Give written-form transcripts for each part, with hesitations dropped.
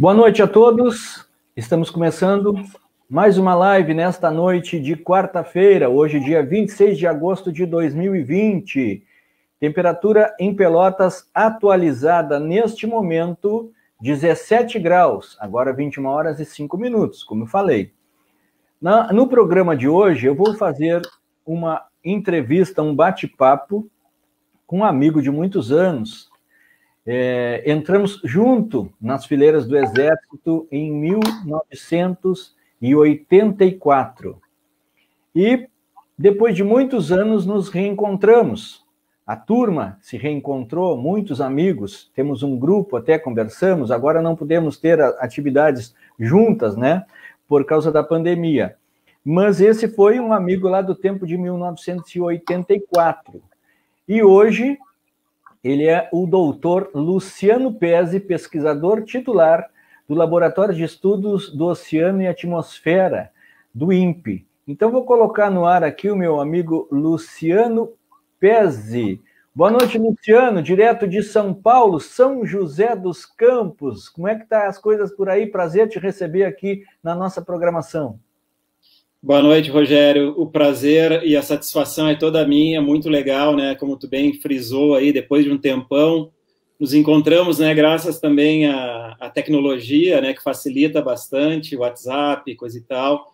Boa noite a todos, estamos começando mais uma live nesta noite de quarta-feira, hoje dia 26 de agosto de 2020. Temperatura em Pelotas atualizada neste momento, 17 graus, agora 21 horas e 5 minutos, como eu falei. No programa de hoje eu vou fazer uma entrevista, um bate-papo com um amigo de muitos anos. Entramos junto nas fileiras do Exército em 1984. E depois de muitos anos nos reencontramos. A turma se reencontrou, muitos amigos, temos um grupo, até conversamos, agora não podemos ter atividades juntas, né, por causa da pandemia. Mas esse foi um amigo lá do tempo de 1984. E hoje ele é o doutor Luciano Pezzi, pesquisador titular do Laboratório de Estudos do Oceano e Atmosfera, do INPE. Então, vou colocar no ar aqui o meu amigo Luciano Pezzi. Boa noite, Luciano, direto de São Paulo, São José dos Campos. Como é que estão as coisas por aí? Prazer te receber aqui na nossa programação. Boa noite, Rogério. O prazer e a satisfação é toda minha, muito legal, né? Como tu bem frisou aí, depois de um tempão, nos encontramos, né? Graças também à tecnologia, né? Que facilita bastante, WhatsApp, coisa e tal.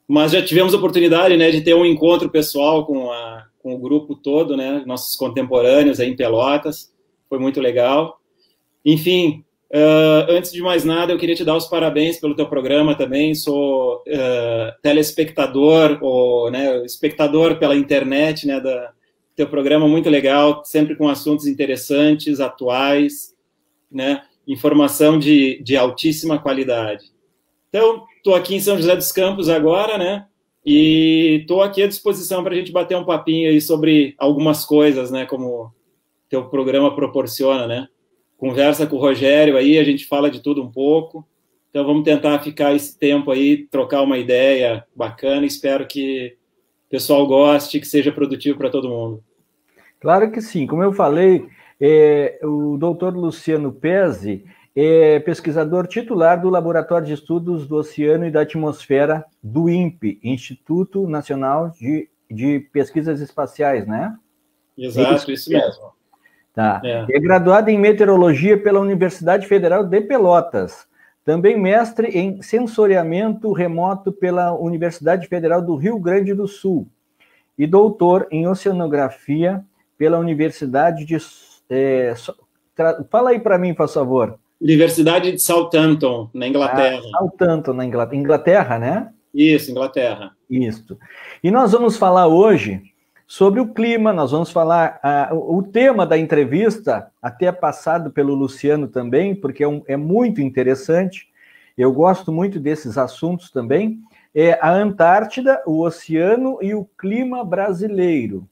Mas já tivemos a oportunidade, né? De ter um encontro pessoal com o grupo todo, né? Nossos contemporâneos aí em Pelotas. Foi muito legal. Enfim. Antes de mais nada, eu queria te dar os parabéns pelo teu programa também. Sou telespectador, ou né, espectador pela internet, né, do teu programa, muito legal, sempre com assuntos interessantes, atuais, né, informação de altíssima qualidade. Então, estou aqui em São José dos Campos agora, né, e estou aqui à disposição para a gente bater um papinho aí sobre algumas coisas, né, como teu programa proporciona, né. Conversa com o Rogério aí, a gente fala de tudo um pouco. Então, vamos tentar ficar esse tempo aí, trocar uma ideia bacana. Espero que o pessoal goste, que seja produtivo para todo mundo. Claro que sim. Como eu falei, o doutor Luciano Pezzi é pesquisador titular do Laboratório de Estudos do Oceano e da Atmosfera do INPE, Instituto Nacional de Pesquisas Espaciais, né? Exato, isso mesmo. Tá. É graduado em Meteorologia pela Universidade Federal de Pelotas. Também mestre em Sensoriamento Remoto pela Universidade Federal do Rio Grande do Sul. E doutor em Oceanografia pela Universidade de... Fala aí para mim, por favor. Universidade de Southampton, na Inglaterra. Southampton, na Inglaterra. Inglaterra, né? Isso, Inglaterra. Isso. E nós vamos falar hoje sobre o clima, nós vamos falar, o tema da entrevista, até passado pelo Luciano também, porque é muito interessante, eu gosto muito desses assuntos também, é a Antártida, o oceano e o clima brasileiro.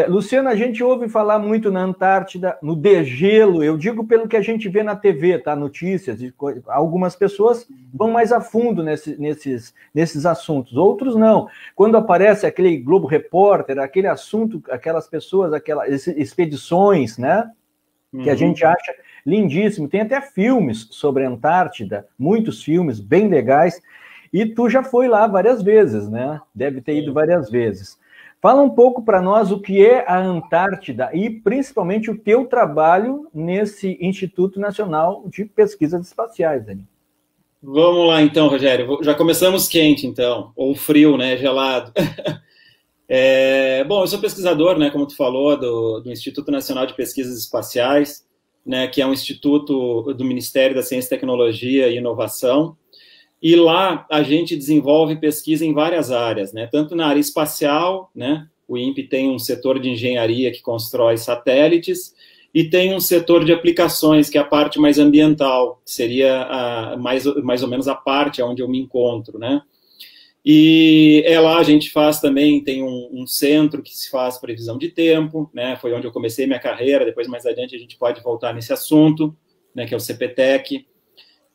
Luciano, a gente ouve falar muito na Antártida, no degelo, eu digo pelo que a gente vê na TV, tá? Notícias, algumas pessoas vão mais a fundo nesses assuntos, outros não. Quando aparece aquele Globo Repórter, aquele assunto, aquelas pessoas, aquelas expedições, né? Que a gente acha lindíssimo. Tem até filmes sobre a Antártida, muitos filmes bem legais, e tu já foi lá várias vezes, né? Deve ter ido várias vezes. Fala um pouco para nós o que é a Antártida e, principalmente, o teu trabalho nesse Instituto Nacional de Pesquisas Espaciais, Dani. Vamos lá, então, Rogério. Já começamos quente, então, ou frio, né, gelado. Bom, eu sou pesquisador, né, como tu falou, do Instituto Nacional de Pesquisas Espaciais, né, que é um instituto do Ministério da Ciência, Tecnologia e Inovação. E lá a gente desenvolve pesquisa em várias áreas, né? Tanto na área espacial, né? O INPE tem um setor de engenharia que constrói satélites e tem um setor de aplicações, que é a parte mais ambiental, que seria mais ou menos a parte onde eu me encontro, né? E lá a gente faz também, tem um centro que se faz previsão de tempo, né? Foi onde eu comecei minha carreira, depois mais adiante a gente pode voltar nesse assunto, né? Que é o CPTEC.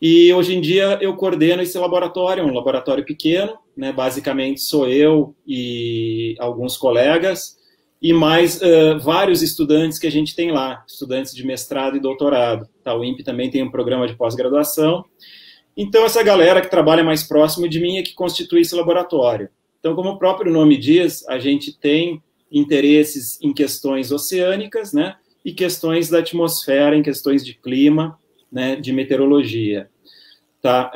E hoje em dia eu coordeno esse laboratório, um laboratório pequeno, né? Basicamente sou eu e alguns colegas, e mais vários estudantes que a gente tem lá, estudantes de mestrado e doutorado. Tá? O INPE também tem um programa de pós-graduação. Então, essa galera que trabalha mais próximo de mim é que constitui esse laboratório. Então, como o próprio nome diz, a gente tem interesses em questões oceânicas, né, e questões da atmosfera, em questões de clima, né, de meteorologia. Tá?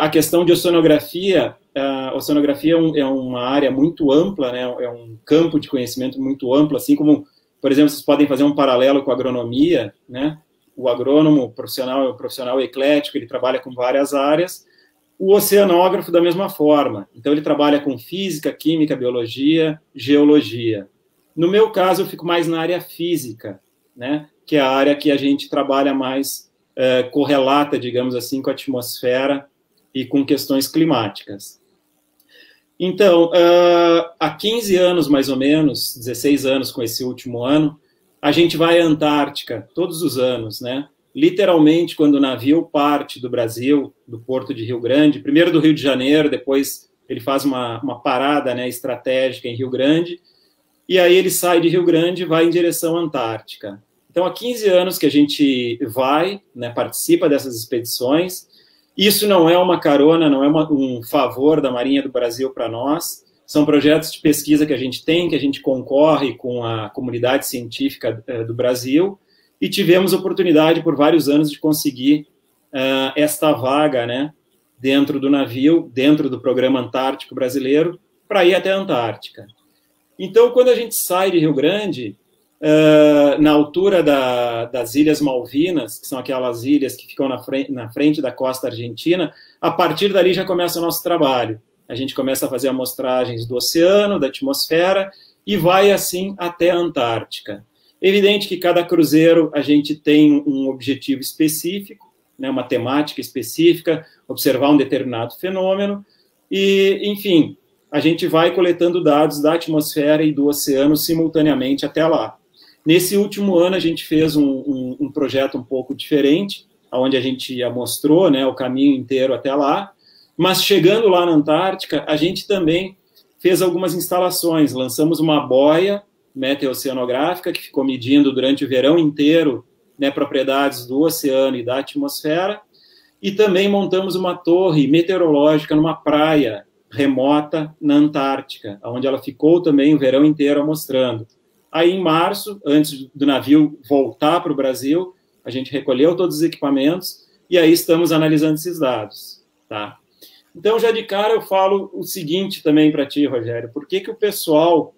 A questão de oceanografia, a oceanografia é uma área muito ampla, né, é um campo de conhecimento muito amplo, assim como, por exemplo, vocês podem fazer um paralelo com a agronomia, né? O agrônomo profissional é um profissional eclético, ele trabalha com várias áreas, o oceanógrafo da mesma forma, então ele trabalha com física, química, biologia, geologia. No meu caso, eu fico mais na área física, né, que é a área que a gente trabalha mais correlata, digamos assim, com a atmosfera e com questões climáticas. Então, há 15 anos, mais ou menos, 16 anos com esse último ano, a gente vai à Antártica todos os anos, né? Literalmente, quando o navio parte do Brasil, do Porto de Rio Grande, primeiro do Rio de Janeiro, depois ele faz uma parada, né, estratégica em Rio Grande, e aí ele sai de Rio Grande e vai em direção à Antártica. Então, há 15 anos que a gente vai, né, participa dessas expedições. Isso não é uma carona, não é um favor da Marinha do Brasil para nós. São projetos de pesquisa que a gente tem, que a gente concorre com a comunidade científica do Brasil, e tivemos oportunidade por vários anos de conseguir esta vaga, né, dentro do navio, dentro do Programa Antártico Brasileiro, para ir até a Antártica. Então, quando a gente sai de Rio Grande, na altura das Ilhas Malvinas, que são aquelas ilhas que ficam na frente da costa argentina, a partir dali já começa o nosso trabalho. A gente começa a fazer amostragens do oceano, da atmosfera, e vai assim até a Antártica. Evidente que cada cruzeiro a gente tem um objetivo específico, né, uma temática específica, observar um determinado fenômeno, e, enfim, a gente vai coletando dados da atmosfera e do oceano simultaneamente até lá. Nesse último ano, a gente fez um projeto um pouco diferente, onde a gente amostrou, né, o caminho inteiro até lá, mas chegando lá na Antártica, a gente também fez algumas instalações. Lançamos uma boia meteoceanográfica que ficou medindo durante o verão inteiro, né, propriedades do oceano e da atmosfera, e também montamos uma torre meteorológica numa praia remota na Antártica, onde ela ficou também o verão inteiro mostrando. Aí, em março, antes do navio voltar para o Brasil, a gente recolheu todos os equipamentos e aí estamos analisando esses dados. Tá? Então, já de cara, eu falo o seguinte também para ti, Rogério. Por que o pessoal,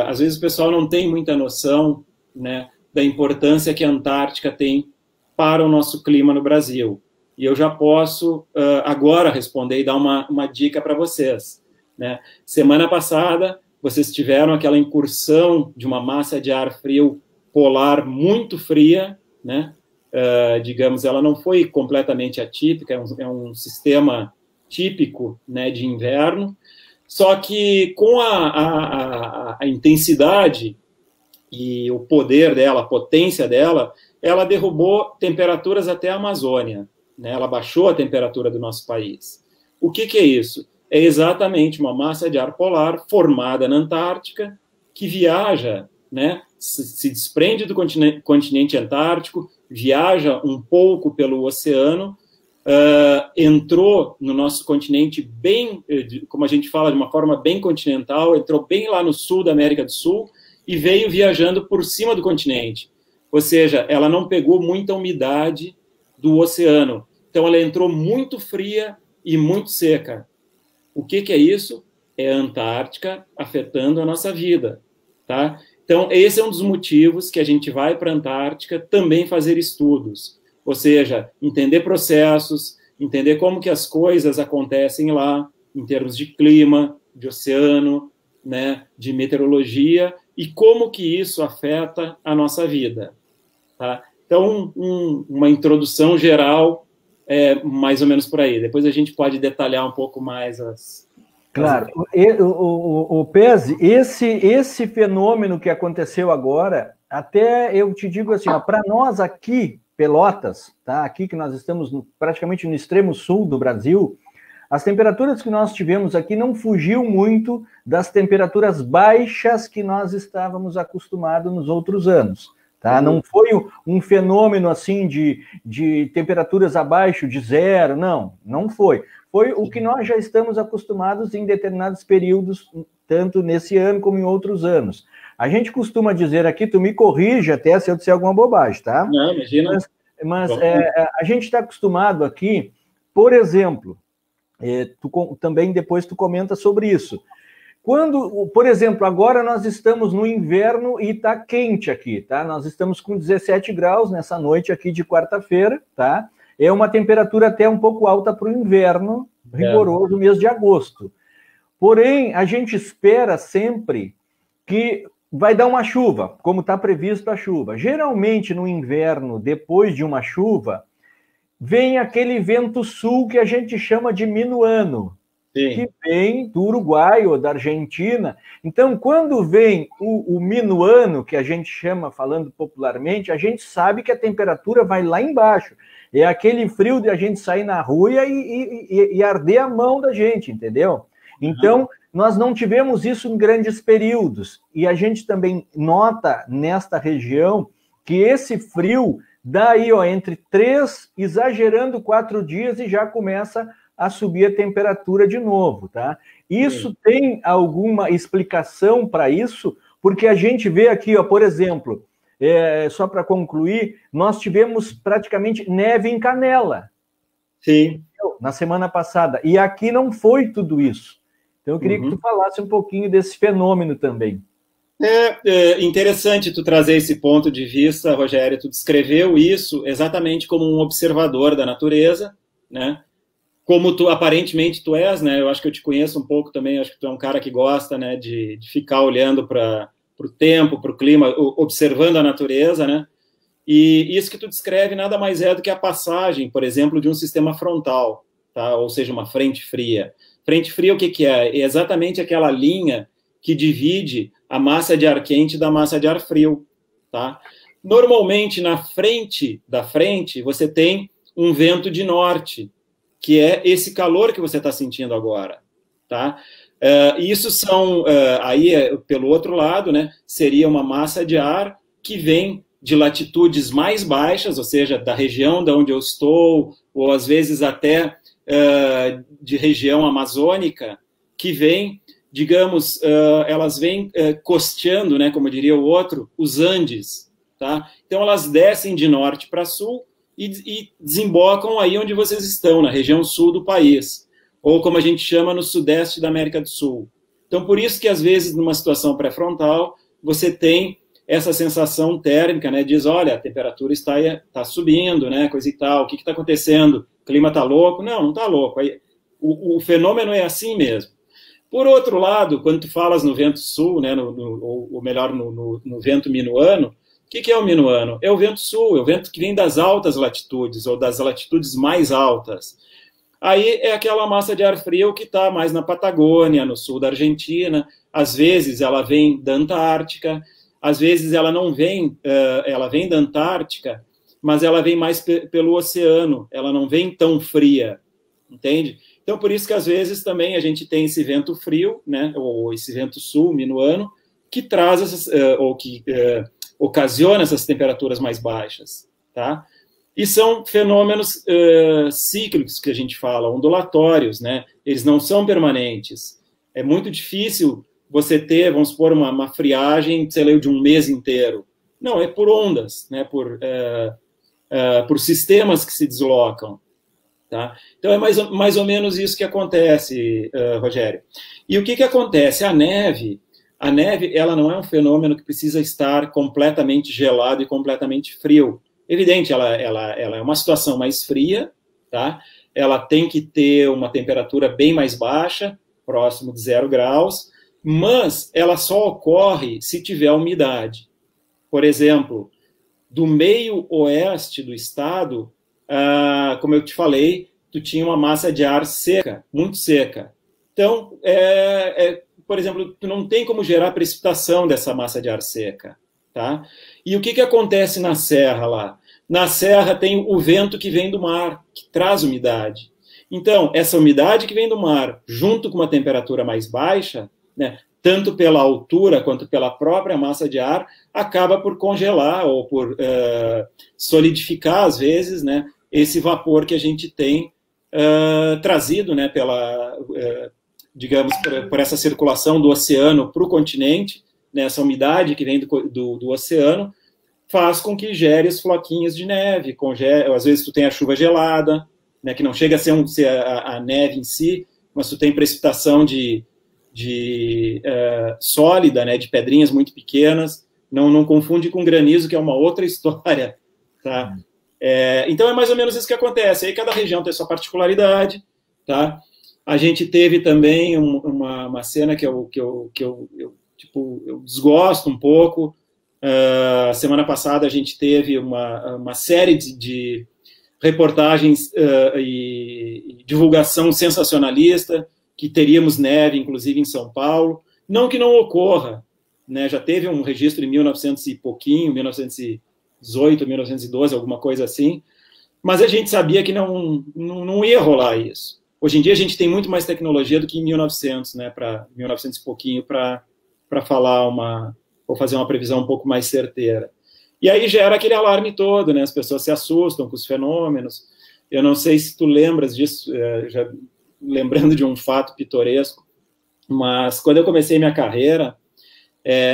às vezes o pessoal não tem muita noção, né, da importância que a Antártica tem para o nosso clima no Brasil? E eu já posso agora responder e dar uma dica para vocês. Né? Semana passada, vocês tiveram aquela incursão de uma massa de ar frio polar muito fria, né? Digamos, ela não foi completamente atípica, é um sistema típico, né, de inverno, só que com a intensidade e o poder dela, a potência dela, ela derrubou temperaturas até a Amazônia, né? Ela baixou a temperatura do nosso país. O que é isso? É exatamente uma massa de ar polar formada na Antártica, que viaja, né, se desprende do continente antártico, viaja um pouco pelo oceano, entrou no nosso continente bem, como a gente fala, de uma forma bem continental, entrou bem lá no sul da América do Sul e veio viajando por cima do continente. Ou seja, ela não pegou muita umidade do oceano. Então, ela entrou muito fria e muito seca. O que é isso? É a Antártica afetando a nossa vida, tá? Então, esse é um dos motivos que a gente vai para a Antártica também fazer estudos, ou seja, entender processos, entender como que as coisas acontecem lá, em termos de clima, de oceano, né, de meteorologia, e como que isso afeta a nossa vida, tá? Então, uma introdução geral é mais ou menos por aí. Depois a gente pode detalhar um pouco mais as... Claro. O Pezzi, esse fenômeno que aconteceu agora, até eu te digo assim, para nós aqui, Pelotas, tá? Aqui que nós estamos praticamente no extremo sul do Brasil, as temperaturas que nós tivemos aqui não fugiu muito das temperaturas baixas que nós estávamos acostumados nos outros anos. Tá? Não foi um fenômeno assim de temperaturas abaixo de zero, não foi. Foi o que nós já estamos acostumados em determinados períodos, tanto nesse ano como em outros anos. A gente costuma dizer aqui, tu me corrige até se eu disser alguma bobagem, tá? Não, imagina. Mas a gente está acostumado aqui, por exemplo, também depois tu comenta sobre isso. Quando, por exemplo, agora nós estamos no inverno e está quente aqui, tá? Nós estamos com 17 graus nessa noite aqui de quarta-feira, tá? É uma temperatura até um pouco alta para o inverno rigoroso, mês de agosto. Porém, a gente espera sempre que vai dar uma chuva, como está previsto a chuva. Geralmente, no inverno, depois de uma chuva, vem aquele vento sul que a gente chama de minuano, que vem do Uruguai ou da Argentina. Então, quando vem o minuano, que a gente chama, falando popularmente, a gente sabe que a temperatura vai lá embaixo. É aquele frio de a gente sair na rua e arder a mão da gente, entendeu? Então, nós não tivemos isso em grandes períodos. E a gente também nota nesta região que esse frio dá aí, ó, entre 3, exagerando 4 dias e já começa a subir a temperatura de novo, tá? Isso tem alguma explicação para isso? Porque a gente vê aqui, ó, por exemplo, só para concluir, nós tivemos praticamente neve em Canela. Sim. Na semana passada. E aqui não foi tudo isso. Então eu queria que tu falasse um pouquinho desse fenômeno também. É interessante tu trazer esse ponto de vista, Rogério. Tu descreveu isso exatamente como um observador da natureza, né? Como tu, aparentemente, tu és, né? Eu acho que eu te conheço um pouco também, acho que tu é um cara que gosta, né, de ficar olhando para o tempo, para o clima, observando a natureza, né? E isso que tu descreve nada mais é do que a passagem, por exemplo, de um sistema frontal, tá? Ou seja, uma frente fria. Frente fria, o que que é? É exatamente aquela linha que divide a massa de ar quente da massa de ar frio, tá? Normalmente, na frente da frente, você tem um vento de norte, que é esse calor que você está sentindo agora, tá? Isso são, aí, pelo outro lado, né, seria uma massa de ar que vem de latitudes mais baixas, ou seja, da região de onde eu estou, ou às vezes até de região amazônica, que vem, digamos, elas vêm costeando, né, como diria o outro, os Andes, tá? Então elas descem de norte para sul e desembocam aí onde vocês estão, na região sul do país, ou como a gente chama, no sudeste da América do Sul. Então, por isso que, às vezes, numa situação pré-frontal, você tem essa sensação térmica, né? Diz, olha, a temperatura está subindo, né? Coisa e tal, o que está acontecendo? O clima está louco? Não está louco. Aí, o fenômeno é assim mesmo. Por outro lado, quando tu falas no vento sul, né? Ou melhor, no vento minuano, o que é o minuano? É o vento sul, é o vento que vem das altas latitudes, ou das latitudes mais altas. Aí é aquela massa de ar frio que está mais na Patagônia, no sul da Argentina. Às vezes ela vem da Antártica, às vezes ela não vem, ela vem da Antártica, mas ela vem mais pelo oceano, ela não vem tão fria, entende? Então, por isso que às vezes também a gente tem esse vento frio, né, ou esse vento sul, minuano, que traz essas, ou que ocasiona essas temperaturas mais baixas, tá? E são fenômenos cíclicos que a gente fala, ondulatórios, né? Eles não são permanentes. É muito difícil você ter, vamos supor, uma friagem, sei lá, de um mês inteiro. Não, é por ondas, né? Por sistemas que se deslocam, tá? Então é mais ou menos isso que acontece, Rogério. E o que acontece? A neve, ela não é um fenômeno que precisa estar completamente gelado e completamente frio. Evidente, ela é uma situação mais fria, tá? Ela tem que ter uma temperatura bem mais baixa, próximo de 0 graus, mas ela só ocorre se tiver umidade. Por exemplo, do meio oeste do estado, como eu te falei, tu tinha uma massa de ar seca, muito seca. Então, por exemplo, tu não tem como gerar precipitação dessa massa de ar seca, tá? E o que acontece na serra lá? Na serra tem o vento que vem do mar, que traz umidade. Então, essa umidade que vem do mar, junto com uma temperatura mais baixa, né, tanto pela altura quanto pela própria massa de ar, acaba por congelar ou por solidificar, às vezes, né, esse vapor que a gente tem trazido, né, pela, digamos, por essa circulação do oceano para o continente, né, essa umidade que vem do oceano, faz com que gere os floquinhos de neve, às vezes tu tem a chuva gelada, né, que não chega a ser a neve em si, mas tu tem precipitação sólida, né, de pedrinhas muito pequenas, não confunde com granizo, que é uma outra história, tá? Então é mais ou menos isso que acontece, aí cada região tem sua particularidade, tá? A gente teve também uma cena que eu desgosto um pouco. Semana passada a gente teve uma série de reportagens e divulgação sensacionalista, que teríamos neve, inclusive em São Paulo. Não que não ocorra, né? Já teve um registro em 1900 e pouquinho, 1918, 1912, alguma coisa assim, mas a gente sabia que não ia rolar isso. Hoje em dia a gente tem muito mais tecnologia do que em 1900, né? Para 1900 e pouquinho, para falar ou fazer uma previsão um pouco mais certeira. E aí gera aquele alarme todo, né? As pessoas se assustam com os fenômenos. Eu não sei se tu lembras disso, já lembrando de um fato pitoresco, mas quando eu comecei minha carreira,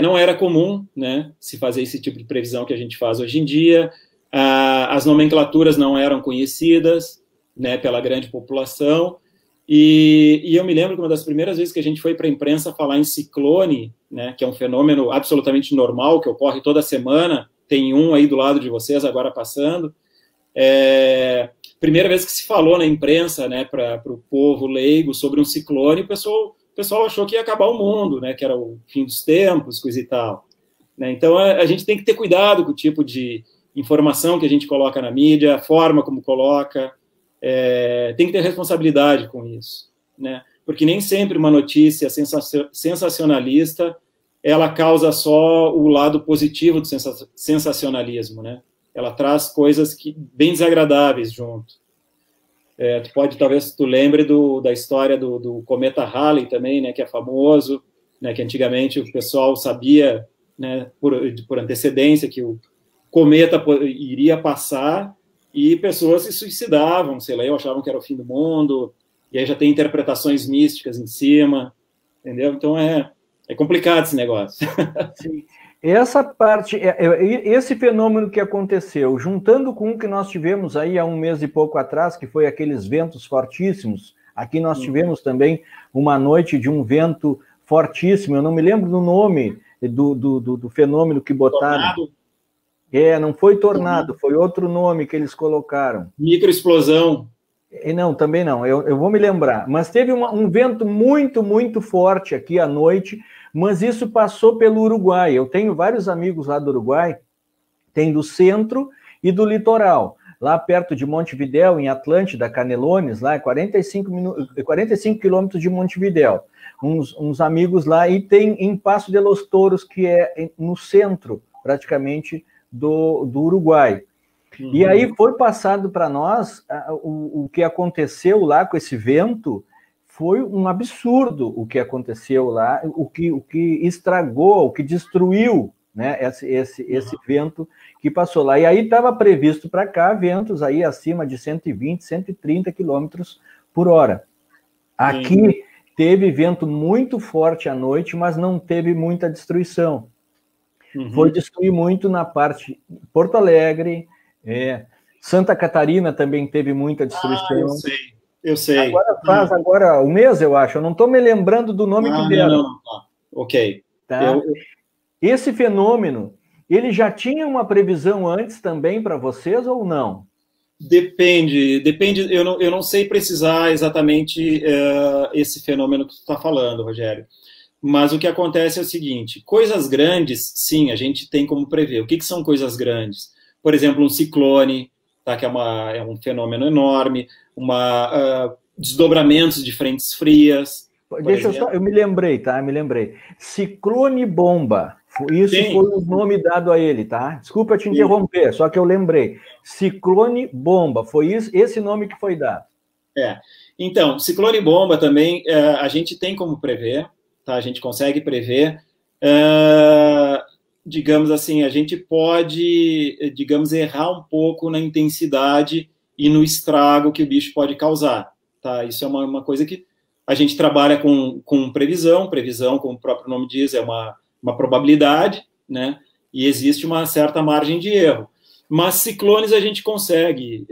não era comum, né, se fazer esse tipo de previsão que a gente faz hoje em dia. As nomenclaturas não eram conhecidas, né, pela grande população, e eu me lembro que uma das primeiras vezes que a gente foi para a imprensa falar em ciclone, né, que é um fenômeno absolutamente normal, que ocorre toda semana, tem um aí do lado de vocês agora passando, primeira vez que se falou na imprensa, né, para o povo leigo sobre um ciclone, o pessoal achou que ia acabar o mundo, né, que era o fim dos tempos, coisa e tal. Né? Então, a gente tem que ter cuidado com o tipo de informação que a gente coloca na mídia, a forma como coloca, tem que ter responsabilidade com isso, né? Porque nem sempre uma notícia sensacionalista ela causa só o lado positivo do sensacionalismo, né? Ela traz coisas bem desagradáveis junto. Talvez tu lembre da história do cometa Halley também, né, que é famoso, né, que antigamente o pessoal sabia, né, por antecedência que o cometa iria passar e pessoas se suicidavam, sei lá, achavam que era o fim do mundo, e aí já tem interpretações místicas em cima, entendeu? Então é complicado esse negócio. Sim. Essa parte, esse fenômeno que aconteceu, juntando com o que nós tivemos aí há um mês e pouco atrás, que foi aqueles ventos fortíssimos, aqui nós tivemos também uma noite de um vento fortíssimo, eu não me lembro do nome do fenômeno que botaram. Tornado? Não foi tornado, foi outro nome que eles colocaram. Microexplosão. Não, também não, eu vou me lembrar. Mas teve um vento muito, muito forte aqui à noite, mas isso passou pelo Uruguai. Eu tenho vários amigos lá do Uruguai, tem do centro e do litoral. Lá perto de Montevidéu, em Atlântida, Canelones, lá é 45 quilômetros de Montevidéu. Uns amigos lá, e tem em Passo de los Toros, que é no centro, praticamente, do Uruguai. Uhum. E aí foi passado para nós o que aconteceu lá com esse vento. Foi um absurdo o que aconteceu lá, o que estragou, o que destruiu, né, esse vento que passou lá. E aí estava previsto para cá ventos aí acima de 120, 130 quilômetros por hora. Aqui teve vento muito forte à noite, mas não teve muita destruição. Uhum. Foi destruir muito na parte de Porto Alegre, Santa Catarina também teve muita destruição. Eu sei. Agora faz um mês, eu acho. Eu não estou me lembrando do nome que deram. Não. Ok. Tá? Esse fenômeno, ele já tinha uma previsão antes também para vocês ou não? Depende. Eu não sei precisar exatamente esse fenômeno que tu está falando, Rogério. Mas o que acontece é o seguinte: coisas grandes, sim, a gente tem como prever. O que são coisas grandes? Por exemplo, um ciclone, tá, que é um fenômeno enorme, desdobramentos de frentes frias. Eu me lembrei, tá? Ciclone bomba. Isso Sim. Foi o nome dado a ele, tá? Desculpa te interromper, só que eu lembrei. Ciclone bomba, foi esse nome que foi dado. Então, ciclone bomba também, a gente tem como prever, tá? A gente consegue prever. Digamos assim, a gente pode, digamos, errar um pouco na intensidade e no estrago que o bicho pode causar, tá? Isso é uma coisa que a gente trabalha com previsão, como o próprio nome diz, é uma probabilidade, né? E existe uma certa margem de erro. Mas ciclones a gente consegue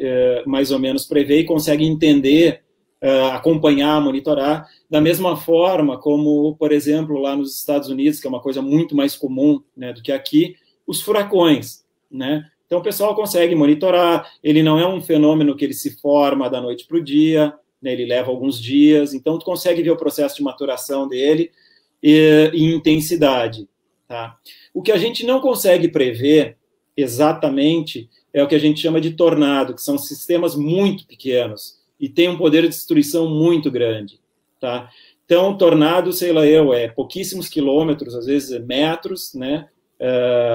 mais ou menos prever e consegue entender, acompanhar, monitorar, da mesma forma como, por exemplo, lá nos Estados Unidos, que é uma coisa muito mais comum, né, do que aqui, os furacões, né? Então o pessoal consegue monitorar, ele não é um fenômeno que ele se forma da noite para o dia, né, ele leva alguns dias, então tu consegue ver o processo de maturação dele e intensidade, tá? O que a gente não consegue prever exatamente é o que a gente chama de tornado, que são sistemas muito pequenos e tem um poder de destruição muito grande, tá? Então, tornado, sei lá eu, é pouquíssimos quilômetros, às vezes metros, né,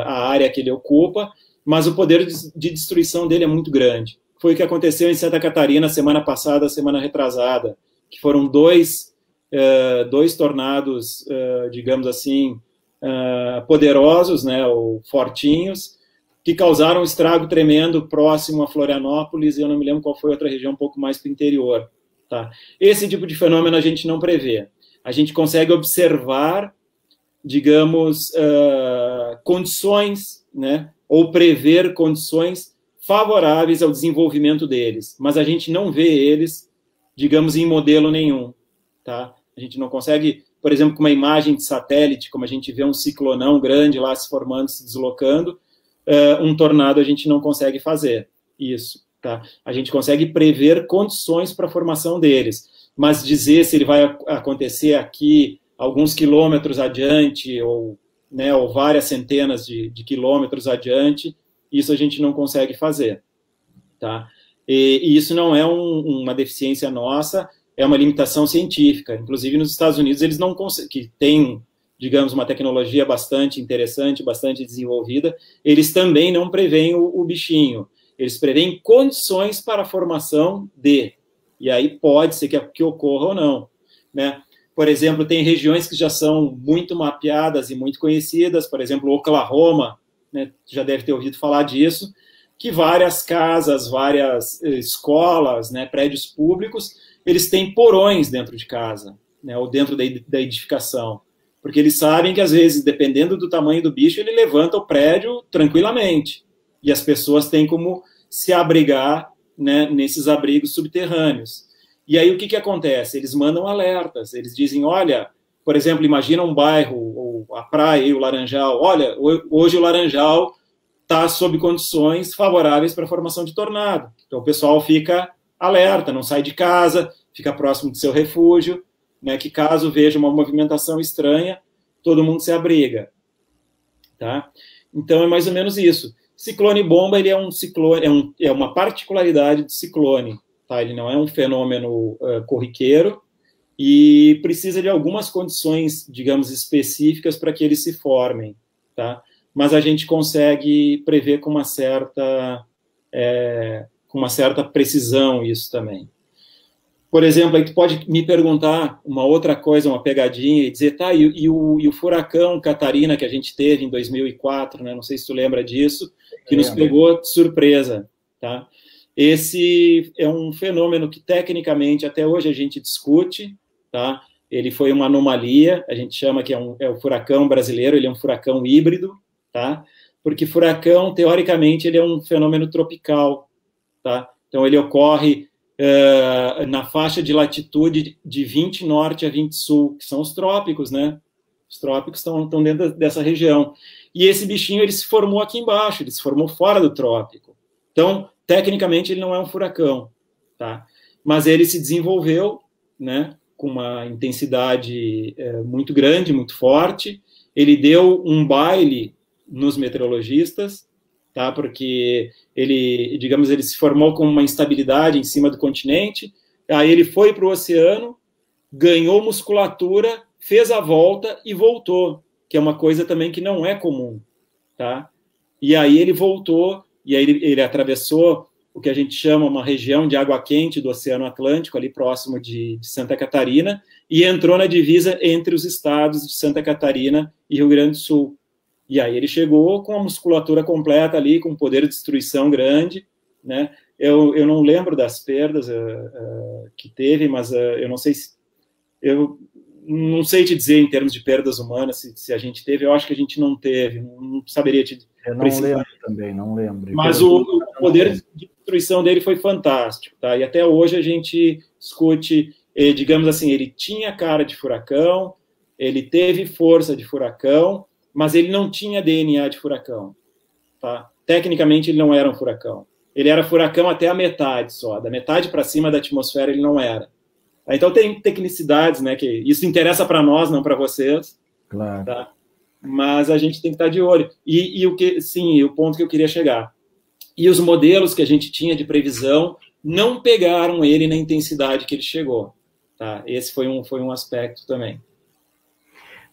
a área que ele ocupa, mas o poder de destruição dele é muito grande. Foi o que aconteceu em Santa Catarina semana passada, semana retrasada, que foram dois tornados, digamos assim, poderosos, né, ou fortinhos, que causaram um estrago tremendo próximo a Florianópolis, e eu não me lembro qual foi outra região um pouco mais para o interior. Tá? Esse tipo de fenômeno a gente não prevê. A gente consegue observar, digamos, condições, né, ou prever condições favoráveis ao desenvolvimento deles, mas a gente não vê eles, digamos, em modelo nenhum. Tá? A gente não consegue, por exemplo, com uma imagem de satélite, como a gente vê um ciclonão grande lá se formando, se deslocando, um tornado a gente não consegue fazer isso. Tá? A gente consegue prever condições para a formação deles, mas dizer se ele vai acontecer aqui alguns quilômetros adiante ou, né, ou várias centenas de quilômetros adiante, isso a gente não consegue fazer. Tá? E isso não é uma deficiência nossa, é uma limitação científica. Inclusive nos Estados Unidos eles não conseguem, que tem, digamos, uma tecnologia bastante interessante, bastante desenvolvida, eles também não preveem o bichinho. Eles preveem condições para a formação de, e aí pode ser que ocorra ou não, né? Por exemplo, tem regiões que já são muito mapeadas e muito conhecidas, por exemplo, Oklahoma, né, já deve ter ouvido falar disso, que várias casas, várias escolas, né, prédios públicos, eles têm porões dentro de casa, né, ou dentro da edificação, porque eles sabem que, às vezes, dependendo do tamanho do bicho, ele levanta o prédio tranquilamente. E as pessoas têm como se abrigar, né, nesses abrigos subterrâneos. E aí o que acontece? Eles mandam alertas, eles dizem, olha, por exemplo, imagina um bairro, ou a praia e o Laranjal, olha, hoje o Laranjal está sob condições favoráveis para a formação de tornado. Então o pessoal fica alerta, não sai de casa, fica próximo do seu refúgio, né, que caso veja uma movimentação estranha, todo mundo se abriga. Tá? Então é mais ou menos isso. Ciclone bomba, ele é um ciclone, é uma particularidade do ciclone, tá? Ele não é um fenômeno corriqueiro e precisa de algumas condições, digamos, específicas para que eles se formem, tá? Mas a gente consegue prever com uma certa precisão isso também. Por exemplo, aí tu pode me perguntar uma outra coisa, uma pegadinha, e dizer, tá, e o furacão Catarina que a gente teve em 2004, né, não sei se tu lembra disso, que nos pegou de surpresa, tá? Esse é um fenômeno que, tecnicamente, até hoje a gente discute, tá? Ele foi uma anomalia, a gente chama que é o furacão brasileiro, ele é um furacão híbrido, tá? Porque furacão, teoricamente, ele é um fenômeno tropical, tá? Então, ele ocorre na faixa de latitude de 20 norte a 20 sul, que são os trópicos, né? Os trópicos estão dentro dessa região. E esse bichinho, ele se formou aqui embaixo, ele se formou fora do trópico. Então, tecnicamente, ele não é um furacão, tá? Mas ele se desenvolveu, né, com uma intensidade muito grande, muito forte. Ele deu um baile nos meteorologistas, tá? Porque ele, digamos, ele se formou com uma instabilidade em cima do continente, aí ele foi para o oceano, ganhou musculatura, fez a volta e voltou, que é uma coisa também que não é comum, tá? E aí ele voltou, e aí ele atravessou o que a gente chama uma região de água quente do Oceano Atlântico, ali próximo de Santa Catarina, e entrou na divisa entre os estados de Santa Catarina e Rio Grande do Sul. E aí ele chegou com a musculatura completa ali, com um poder de destruição grande, né? Eu não lembro das perdas que teve, mas eu não sei se... Eu não sei te dizer em termos de perdas humanas se a gente teve, eu acho que a gente não teve, não saberia te eu não lembro também, não lembro. Mas o poder de destruição dele foi fantástico, tá? E até hoje a gente discute, digamos assim, ele tinha cara de furacão, ele teve força de furacão, mas ele não tinha DNA de furacão, tá? Tecnicamente ele não era um furacão. Ele era furacão até a metade só, da metade para cima da atmosfera ele não era. Então tem tecnicidades, né, que isso interessa para nós, não para vocês. Claro. Tá? Mas a gente tem que estar de olho. E o ponto que eu queria chegar. E os modelos que a gente tinha de previsão não pegaram ele na intensidade que ele chegou. Tá? Esse foi um aspecto também.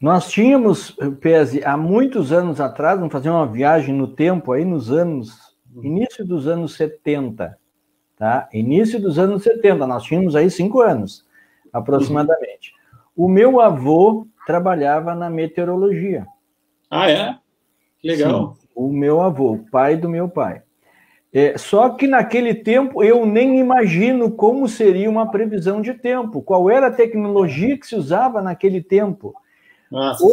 Nós tínhamos, Pese, há muitos anos atrás, vamos fazer uma viagem no tempo, aí nos anos, início dos anos 70, tá? Início dos anos 70, nós tínhamos aí 5 anos, aproximadamente. O meu avô trabalhava na meteorologia. Ah, é? Que legal. Sim, o meu avô, o pai do meu pai. Só que naquele tempo eu nem imagino como seria uma previsão de tempo, qual era a tecnologia que se usava naquele tempo. Nossa,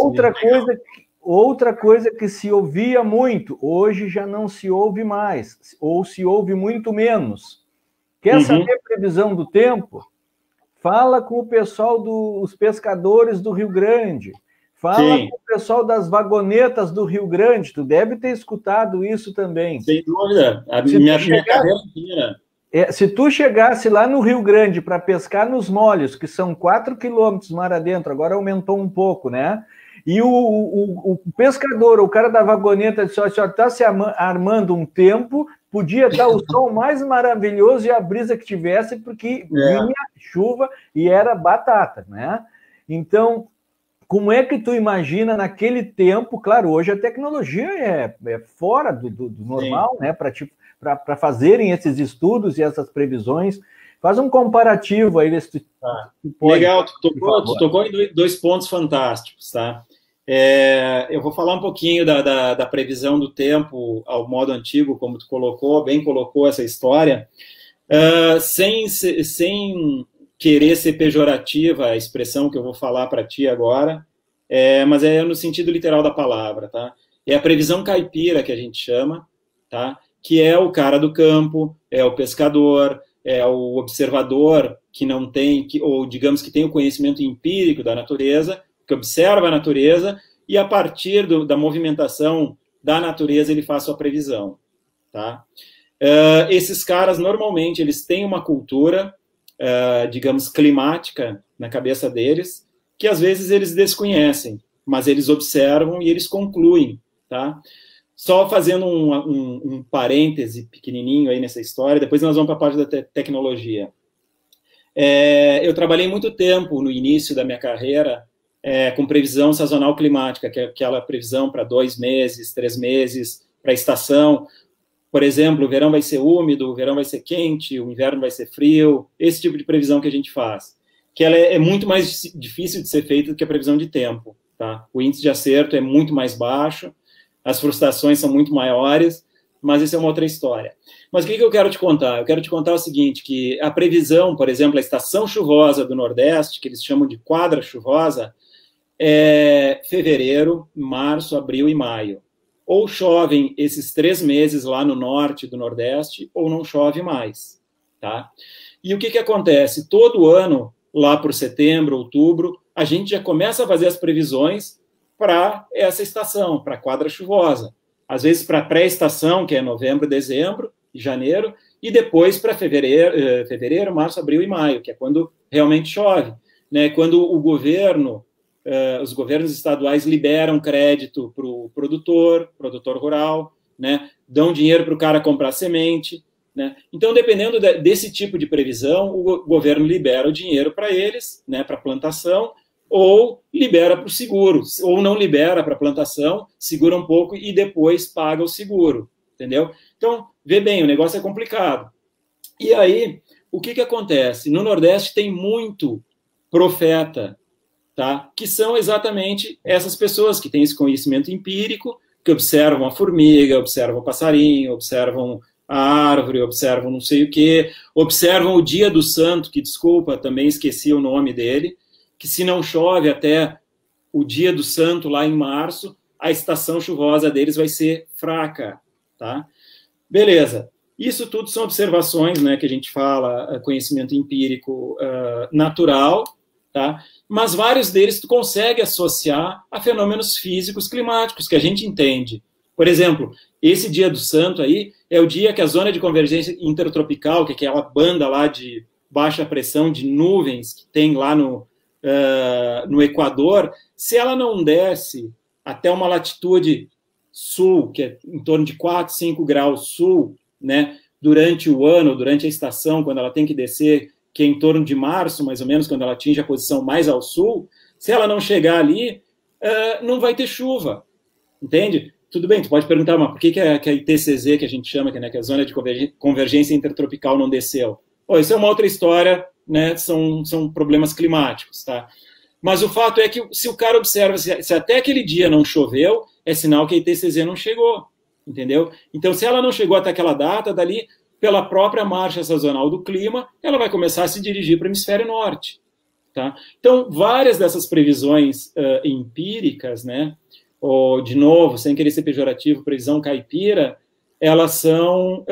outra coisa que se ouvia muito, hoje já não se ouve mais, ou se ouve muito menos. Quer saber a previsão do tempo? Fala com o pessoal dos pescadores do Rio Grande. Fala com o pessoal das vagonetas do Rio Grande. Tu deve ter escutado isso também. Sem dúvida. A minha carreira inteira. Se tu chegasse lá no Rio Grande para pescar nos molhos, que são 4 quilômetros mar adentro, agora aumentou um pouco, né? E o pescador, o cara da vagoneta, disse: ó, está se armando um tempo, podia estar o sol mais maravilhoso e a brisa que tivesse, porque vinha chuva e era batata, né? Então, como é que tu imagina naquele tempo? Claro, hoje a tecnologia é fora do normal, né? Para fazerem esses estudos e essas previsões. Faz um comparativo aí. Tu pode, legal, tu tocou em 2 pontos fantásticos, tá? Eu vou falar um pouquinho da previsão do tempo ao modo antigo, como tu bem colocou essa história, sem querer ser pejorativa a expressão que eu vou falar para ti agora, mas é no sentido literal da palavra, tá? É a previsão caipira que a gente chama, tá? Que é o cara do campo, é o pescador, é o observador que não tem, ou digamos que tem o conhecimento empírico da natureza, que observa a natureza e a partir da movimentação da natureza ele faz sua previsão, tá? Esses caras normalmente eles têm uma cultura, digamos, climática na cabeça deles, que às vezes eles desconhecem, mas eles observam e eles concluem, tá? Só fazendo um parêntese pequenininho aí nessa história, depois nós vamos para a parte da tecnologia. Eu trabalhei muito tempo no início da minha carreira com previsão sazonal climática, que é aquela previsão para 2 meses, 3 meses, para a estação. Por exemplo, o verão vai ser úmido, o verão vai ser quente, o inverno vai ser frio, esse tipo de previsão que a gente faz. Que ela é muito mais difícil de ser feita do que a previsão de tempo, tá? O índice de acerto é muito mais baixo, as frustrações são muito maiores, mas isso é uma outra história. Mas o que eu quero te contar? Eu quero te contar o seguinte, que a previsão, por exemplo, a estação chuvosa do Nordeste, que eles chamam de quadra chuvosa, é fevereiro, março, abril e maio. Ou chovem esses 3 meses lá no norte do Nordeste, ou não chove mais, tá? E o que acontece? Todo ano, lá por setembro, outubro, a gente já começa a fazer as previsões para essa estação, para a quadra chuvosa. Às vezes para a pré-estação, que é novembro, dezembro e janeiro, e depois para fevereiro, março, abril e maio, que é quando realmente chove, né? Quando o governo, os governos estaduais liberam crédito para o produtor rural, né? Dão dinheiro para o cara comprar semente, né? Então, dependendo desse tipo de previsão, o governo libera o dinheiro para eles, né? Para plantação, ou libera para o seguro, ou não libera para a plantação, segura um pouco e depois paga o seguro, entendeu? Então, vê bem, o negócio é complicado, E aí, o que acontece? No Nordeste tem muito profeta, tá? Que são exatamente essas pessoas que têm esse conhecimento empírico, que observam a formiga, observam o passarinho, observam a árvore, observam não sei o quê, observam o dia do santo, que, desculpa, também esqueci o nome dele, que se não chove até o dia do santo, lá em março, a estação chuvosa deles vai ser fraca, tá? Beleza. Isso tudo são observações, né, que a gente fala, conhecimento empírico natural, tá? Mas vários deles tu consegue associar a fenômenos físicos climáticos que a gente entende. Por exemplo, esse dia do santo aí é o dia que a zona de convergência intertropical, que é aquela banda lá de baixa pressão de nuvens que tem lá no Equador, se ela não desce até uma latitude sul, que é em torno de 4, 5 graus sul, né, durante o ano, durante a estação, quando ela tem que descer, que é em torno de março, mais ou menos, quando ela atinge a posição mais ao sul, se ela não chegar ali, não vai ter chuva, entende? Tudo bem, tu pode perguntar, mas por que a ITCZ, que a gente chama, que é a zona de convergência intertropical, não desceu? Pô, isso é uma outra história, né? São problemas climáticos, tá? Mas o fato é que se o cara observa, se até aquele dia não choveu, é sinal que a ITCZ não chegou, entendeu? Então, se ela não chegou até aquela data, dali, pela própria marcha sazonal do clima, ela vai começar a se dirigir para o hemisfério norte, tá? Então, várias dessas previsões empíricas, né? Ou, de novo, sem querer ser pejorativo, previsão caipira, elas são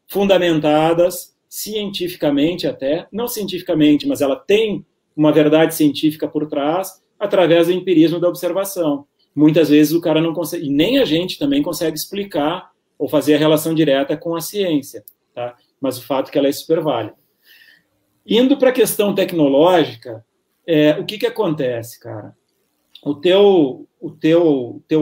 fundamentadas cientificamente até, não cientificamente, mas ela tem uma verdade científica por trás, através do empirismo da observação. Muitas vezes o cara não consegue, e nem a gente também consegue explicar ou fazer a relação direta com a ciência, tá? Mas o fato é que ela é super válida. Indo para a questão tecnológica, o que acontece, cara? O teu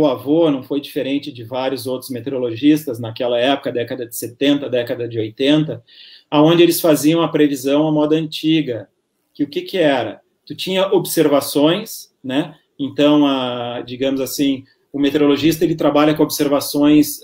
avô não foi diferente de vários outros meteorologistas naquela época, década de 70, década de 80, onde eles faziam a previsão à moda antiga. Que o que era? Tu tinha observações, né? Então, digamos assim, o meteorologista ele trabalha com observações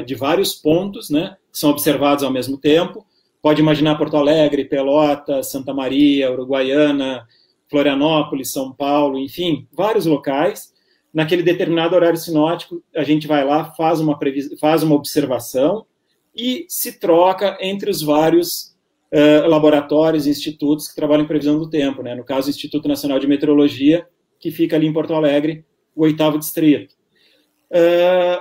de vários pontos, né? Que são observados ao mesmo tempo. Pode imaginar Porto Alegre, Pelotas, Santa Maria, Uruguaiana, Florianópolis, São Paulo, enfim, vários locais. Naquele determinado horário sinótico, a gente vai lá, faz uma observação e se troca entre os vários laboratórios e institutos que trabalham em previsão do tempo, né? No caso, o Instituto Nacional de Meteorologia, que fica ali em Porto Alegre, o 8º distrito.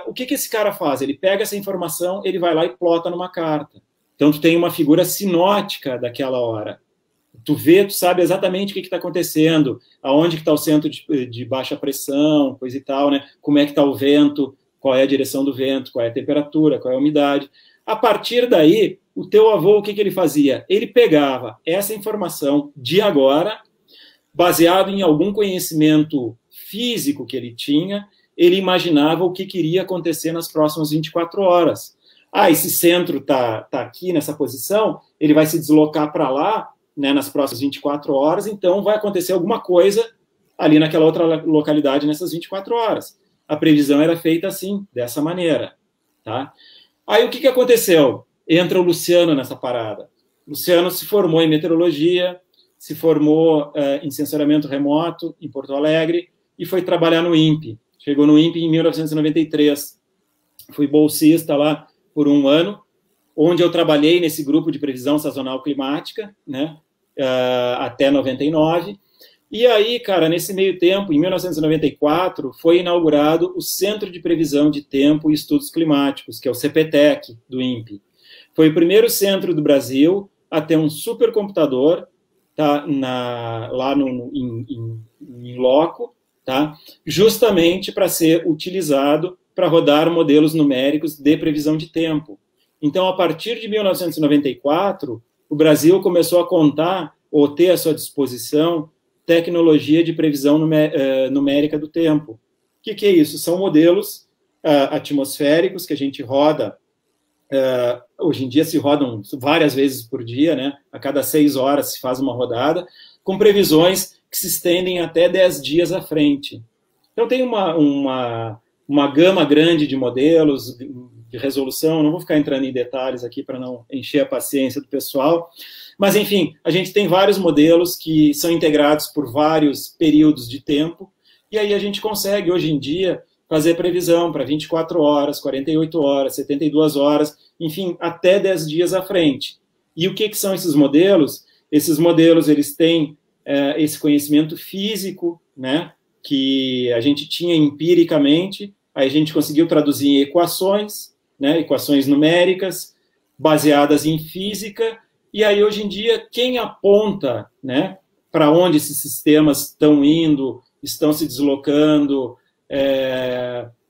O que esse cara faz? Ele pega essa informação, ele vai lá e plota numa carta. Então, tu tem uma figura sinótica daquela hora. Tu vê, tu sabe exatamente o que está acontecendo, aonde que está o centro de baixa pressão, coisa e tal, né? Como é que está o vento, qual é a direção do vento, qual é a temperatura, qual é a umidade. A partir daí, o teu avô, o que ele fazia? Ele pegava essa informação de agora, baseado em algum conhecimento físico que ele tinha, ele imaginava o que iria acontecer nas próximas 24 horas. Esse centro está aqui nessa posição, ele vai se deslocar para lá, né, nas próximas 24 horas, então vai acontecer alguma coisa ali naquela outra localidade nessas 24 horas. A previsão era feita assim, dessa maneira, tá? Aí o que aconteceu? Entra o Luciano nessa parada. O Luciano se formou em meteorologia, se formou em sensoriamento remoto em Porto Alegre e foi trabalhar no INPE. Chegou no INPE em 1993. Fui bolsista lá por 1 ano, onde eu trabalhei nesse grupo de previsão sazonal climática, né, até 99. E aí, cara, nesse meio tempo, em 1994, foi inaugurado o Centro de Previsão de Tempo e Estudos Climáticos, que é o CPTEC do INPE. Foi o primeiro centro do Brasil a ter um supercomputador, tá, lá em loco, tá, justamente para ser utilizado para rodar modelos numéricos de previsão de tempo. Então, a partir de 1994, o Brasil começou a contar ou ter à sua disposição tecnologia de previsão numérica do tempo. O que é isso? São modelos atmosféricos que a gente roda, hoje em dia se rodam várias vezes por dia, né? A cada 6 horas se faz uma rodada, com previsões que se estendem até 10 dias à frente. Então tem uma gama grande de modelos, de resolução, não vou ficar entrando em detalhes aqui para não encher a paciência do pessoal, mas, enfim, a gente tem vários modelos que são integrados por vários períodos de tempo, e aí a gente consegue, hoje em dia, fazer previsão para 24 horas, 48 horas, 72 horas, enfim, até 10 dias à frente. E o que são esses modelos? Esses modelos, eles têm esse conhecimento físico, né, que a gente tinha empiricamente, aí a gente conseguiu traduzir em equações, né, equações numéricas, baseadas em física, e aí hoje em dia quem aponta, né, para onde esses sistemas estão indo, estão se deslocando,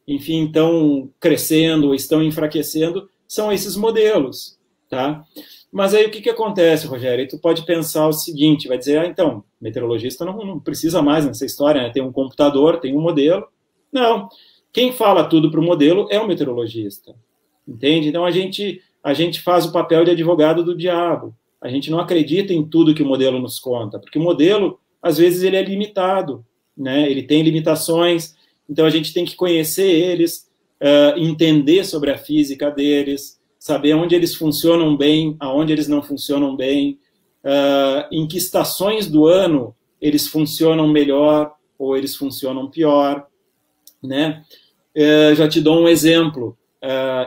enfim, estão crescendo, estão enfraquecendo, são esses modelos, tá? Mas aí o que acontece, Rogério? Aí tu pode pensar o seguinte, vai dizer, então, meteorologista não precisa mais nessa história, né? Tem um computador, tem um modelo. Não, quem fala tudo para o modelo é o meteorologista, entende? Então a gente faz o papel de advogado do diabo. A gente não acredita em tudo que o modelo nos conta, porque o modelo, às vezes, ele é limitado, né? Ele tem limitações, então a gente tem que conhecer eles, entender sobre a física deles, saber onde eles funcionam bem, aonde eles não funcionam bem, em que estações do ano eles funcionam melhor ou eles funcionam pior, né? Já te dou um exemplo.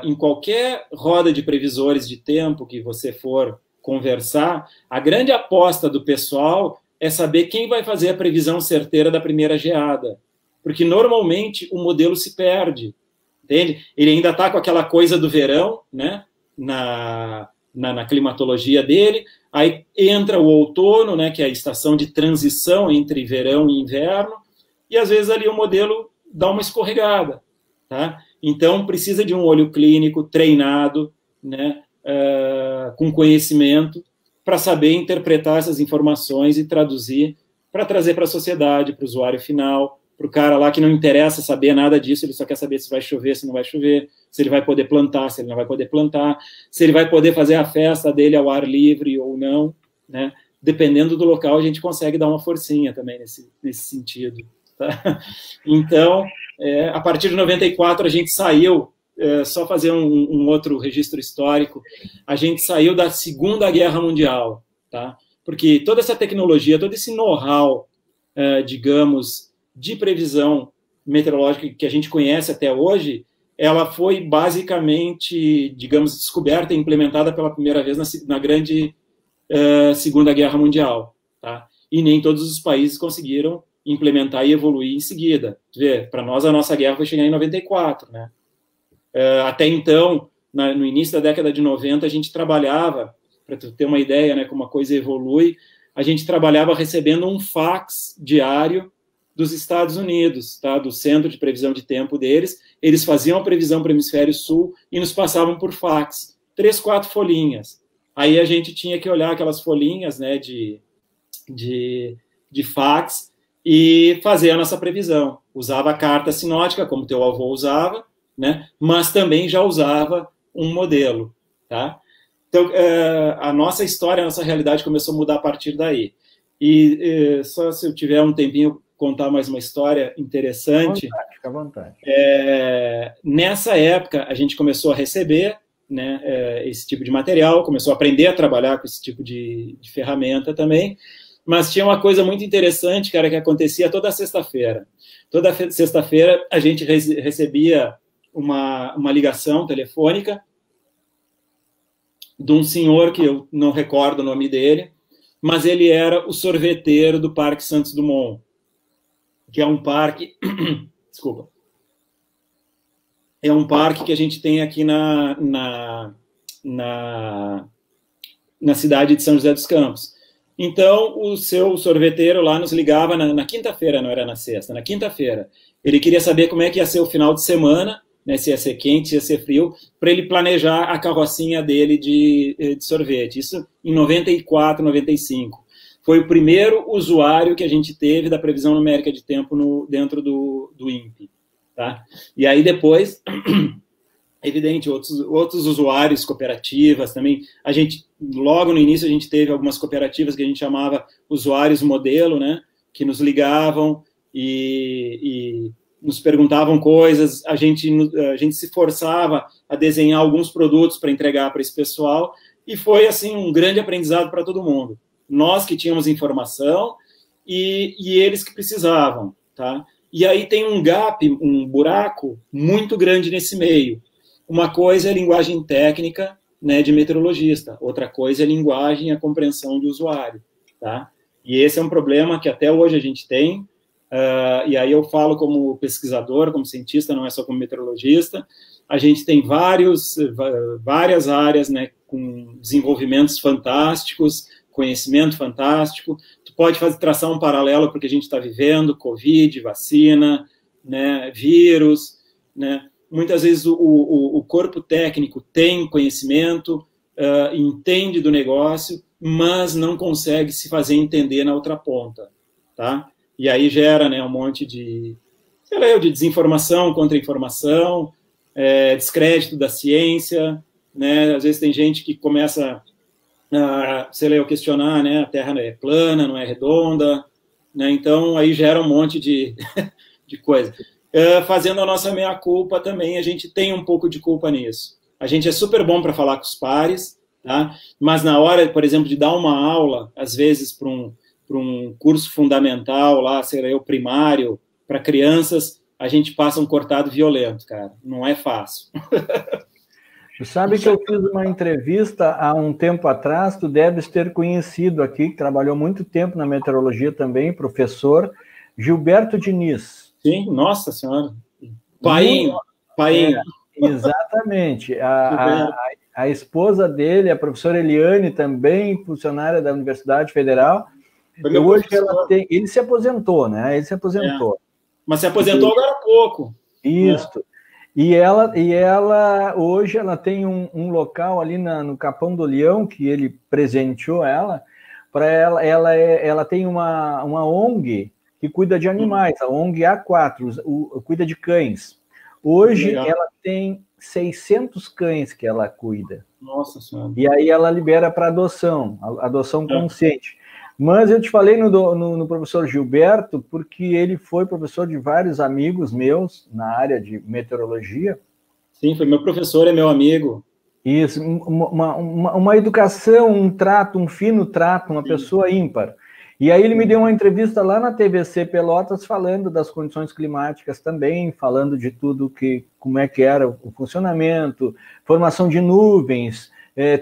Em qualquer roda de previsores de tempo que você for conversar, a grande aposta do pessoal é saber quem vai fazer a previsão certeira da primeira geada, porque normalmente o modelo se perde, entende? Ele ainda está com aquela coisa do verão, né? Na climatologia dele, aí entra o outono, né? Que é a estação de transição entre verão e inverno, e às vezes ali o modelo dá uma escorregada, tá? Então precisa de um olho clínico treinado, né? Com conhecimento, para saber interpretar essas informações e traduzir, para trazer para a sociedade, para o usuário final, para o cara lá que não interessa saber nada disso, ele só quer saber se vai chover, se não vai chover, se ele vai poder plantar, se ele não vai poder plantar, se ele vai poder fazer a festa dele ao ar livre ou não, né? Dependendo do local, a gente consegue dar uma forcinha também nesse sentido. Tá? Então, a partir de 94, a gente saiu, só fazer um outro registro histórico, a gente saiu da Segunda Guerra Mundial, tá? Porque toda essa tecnologia, todo esse know-how, digamos, de previsão meteorológica que a gente conhece até hoje, ela foi basicamente, digamos, descoberta e implementada pela primeira vez na grande Segunda Guerra Mundial, tá? E nem todos os países conseguiram implementar e evoluir em seguida. Para nós, a nossa guerra foi chegar em 94, né? Até então, no início da década de 90, a gente trabalhava, para tu ter uma ideia, né, como a coisa evolui, a gente trabalhava recebendo um fax diário dos Estados Unidos, tá, do centro de previsão de tempo deles. Eles faziam a previsão para o hemisfério sul e nos passavam por fax, 3, 4 folhinhas. Aí a gente tinha que olhar aquelas folhinhas, né, de fax e fazer a nossa previsão. Usava a carta sinótica, como teu avô usava, né, mas também já usava um modelo, tá? Então, a nossa história, a nossa realidade começou a mudar a partir daí. E só se eu tiver um tempinho, contar mais uma história interessante. Fica à vontade. Nessa época, a gente começou a receber, né, esse tipo de material, começou a aprender a trabalhar com esse tipo de ferramenta também, mas tinha uma coisa muito interessante, cara, que acontecia toda sexta-feira. Toda sexta-feira, a gente recebia uma ligação telefônica de um senhor que eu não recordo o nome dele, mas ele era o sorveteiro do Parque Santos Dumont, que é um parque... Desculpa. É um parque que a gente tem aqui na cidade de São José dos Campos. Então, o seu sorveteiro lá nos ligava na quinta-feira, não era na sexta, na quinta-feira. Ele queria saber como é que ia ser o final de semana, né, se ia ser quente, se ia ser frio, para ele planejar a carrocinha dele de sorvete. Isso em 94, 95. Foi o primeiro usuário que a gente teve da previsão numérica de tempo dentro do INPE. Tá? E aí depois, evidente, outros usuários, cooperativas também. A gente, logo no início, a gente teve algumas cooperativas que a gente chamava usuários modelo, né, que nos ligavam e nos perguntavam coisas, a gente se forçava a desenhar alguns produtos para entregar para esse pessoal, e foi, assim, um grande aprendizado para todo mundo. Nós que tínhamos informação e eles que precisavam, tá? E aí tem um gap, um buraco muito grande nesse meio. Uma coisa é a linguagem técnica, né, de meteorologista, outra coisa é a linguagem e a compreensão do usuário, tá? E esse é um problema que até hoje a gente tem, e aí eu falo como pesquisador, como cientista, não é só como meteorologista. A gente tem várias áreas, né, com desenvolvimentos fantásticos, conhecimento fantástico. Tu pode traçar um paralelo porque a gente está vivendo Covid, vacina, né, vírus, né? Muitas vezes o corpo técnico tem conhecimento, entende do negócio, mas não consegue se fazer entender na outra ponta, tá? E aí gera, né, um monte de, sei lá, de desinformação, contra-informação, descrédito da ciência, né? Às vezes tem gente que começa a, sei lá, questionar, né, a Terra é plana, não é redonda, né? Então aí gera um monte de coisa. Fazendo a nossa meia-culpa também, a gente tem um pouco de culpa nisso. A gente é super bom para falar com os pares, tá? Mas na hora, por exemplo, de dar uma aula, às vezes para um curso fundamental, lá, sei lá, eu primário, para crianças, a gente passa um cortado violento, cara. Não é fácil. Tu sabe que eu fiz uma entrevista há um tempo atrás, tu deves ter conhecido aqui, que trabalhou muito tempo na meteorologia também, professor Gilberto Diniz. Sim, nossa senhora. Painho. Exatamente. A esposa dele, a professora Eliane, também funcionária da Universidade Federal. Hoje ele se aposentou, né? Ele se aposentou. Mas se aposentou agora há pouco. Isso. Né? E ela hoje ela tem um local ali no Capão do Leão que ele presenteou ela. Para ela tem uma ONG que cuida de animais, a ONG A4, cuida de cães. Hoje ela tem 600 cães que ela cuida. Nossa Senhora. E aí ela libera para adoção consciente. Mas eu te falei no professor Gilberto, porque ele foi professor de vários amigos meus na área de meteorologia. Sim, foi meu professor, é meu amigo. Isso, uma educação, um trato, um fino trato, uma pessoa ímpar. E aí ele me deu uma entrevista lá na TVC Pelotas falando das condições climáticas também, falando de tudo como é que era o funcionamento, formação de nuvens,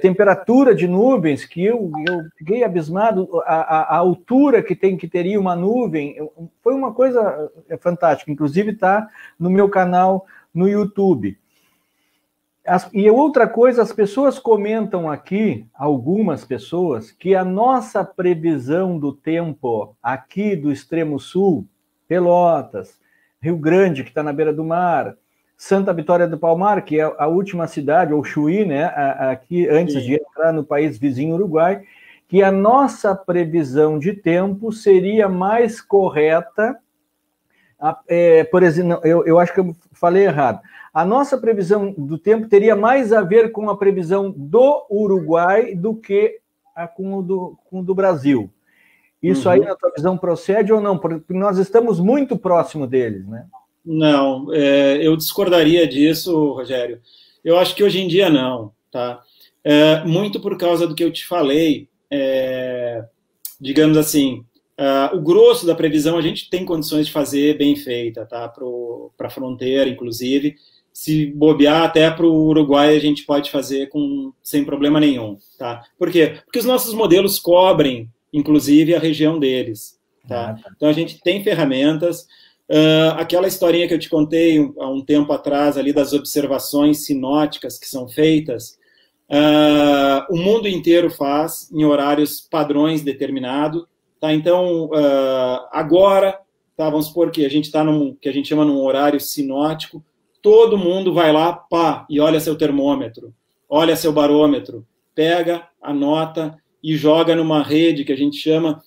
temperatura de nuvens, que eu fiquei abismado, a altura que teria uma nuvem, foi uma coisa fantástica, inclusive está no meu canal no YouTube. E outra coisa, as pessoas comentam aqui, algumas pessoas, que a nossa previsão do tempo aqui do extremo sul, Pelotas, Rio Grande, que está na beira do mar, Santa Vitória do Palmar, que é a última cidade, ou Chuí, né, aqui antes de entrar no país vizinho Uruguai, que a nossa previsão de tempo seria mais correta. Por exemplo, eu acho que eu falei errado. A nossa previsão do tempo teria mais a ver com a previsão do Uruguai do que com o do Brasil. Isso aí, na tua visão, procede ou não? Porque nós estamos muito próximo deles, né? Não, eu discordaria disso, Rogério. Eu acho que hoje em dia não, tá? Muito por causa do que eu te falei, digamos assim, o grosso da previsão a gente tem condições de fazer bem feita, tá? Para a fronteira, inclusive. Se bobear até para o Uruguai, a gente pode fazer sem problema nenhum, tá? Por quê? Porque os nossos modelos cobrem, inclusive, a região deles, tá? Então, a gente tem ferramentas. Aquela historinha que eu te contei há um tempo atrás, ali das observações sinóticas que são feitas, o mundo inteiro faz em horários padrões determinados, tá? Então, agora, tá, vamos supor que a gente está que a gente chama num horário sinótico, todo mundo vai lá, e olha seu termômetro, olha seu barômetro, pega, anota e joga numa rede que a gente chama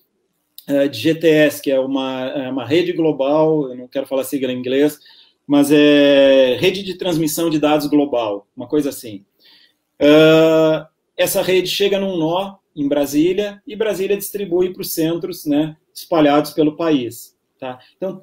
de GTS, que é uma rede global, eu não quero falar sigla em inglês, mas é rede de transmissão de dados global, uma coisa assim. Essa rede chega num nó em Brasília e Brasília distribui para os centros, né, espalhados pelo país. Tá? Então,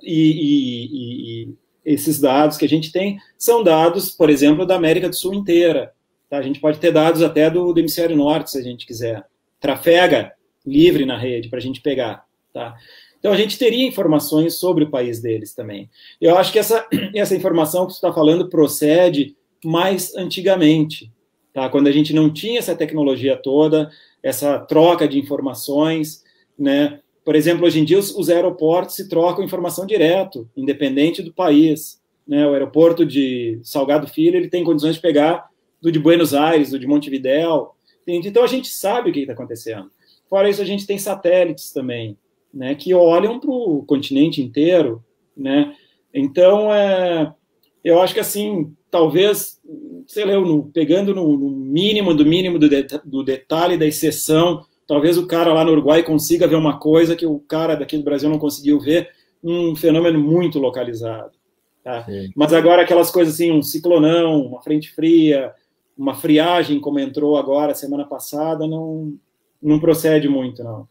esses dados que a gente tem são dados, por exemplo, da América do Sul inteira. Tá? A gente pode ter dados até do hemisfério norte, se a gente quiser. Trafega livre na rede para a gente pegar. Tá? Então, a gente teria informações sobre o país deles também. Eu acho que essa informação que você está falando procede mais antigamente, tá? Quando a gente não tinha essa tecnologia toda, essa troca de informações, né? Por exemplo, hoje em dia os aeroportos se trocam informação direto, independente do país, né? O aeroporto de Salgado Filho, ele tem condições de pegar do de Buenos Aires, do de Montevidéu, então a gente sabe o que está acontecendo. Fora isso, a gente tem satélites também, né, que olham para o continente inteiro, né? Então, eu acho que assim, talvez, sei lá, pegando no mínimo do detalhe da exceção, talvez o cara lá no Uruguai consiga ver uma coisa que o cara daqui do Brasil não conseguiu ver, um fenômeno muito localizado. Tá? Mas agora aquelas coisas assim, um ciclonão, uma frente fria, uma friagem, como entrou agora semana passada, não procede muito, não.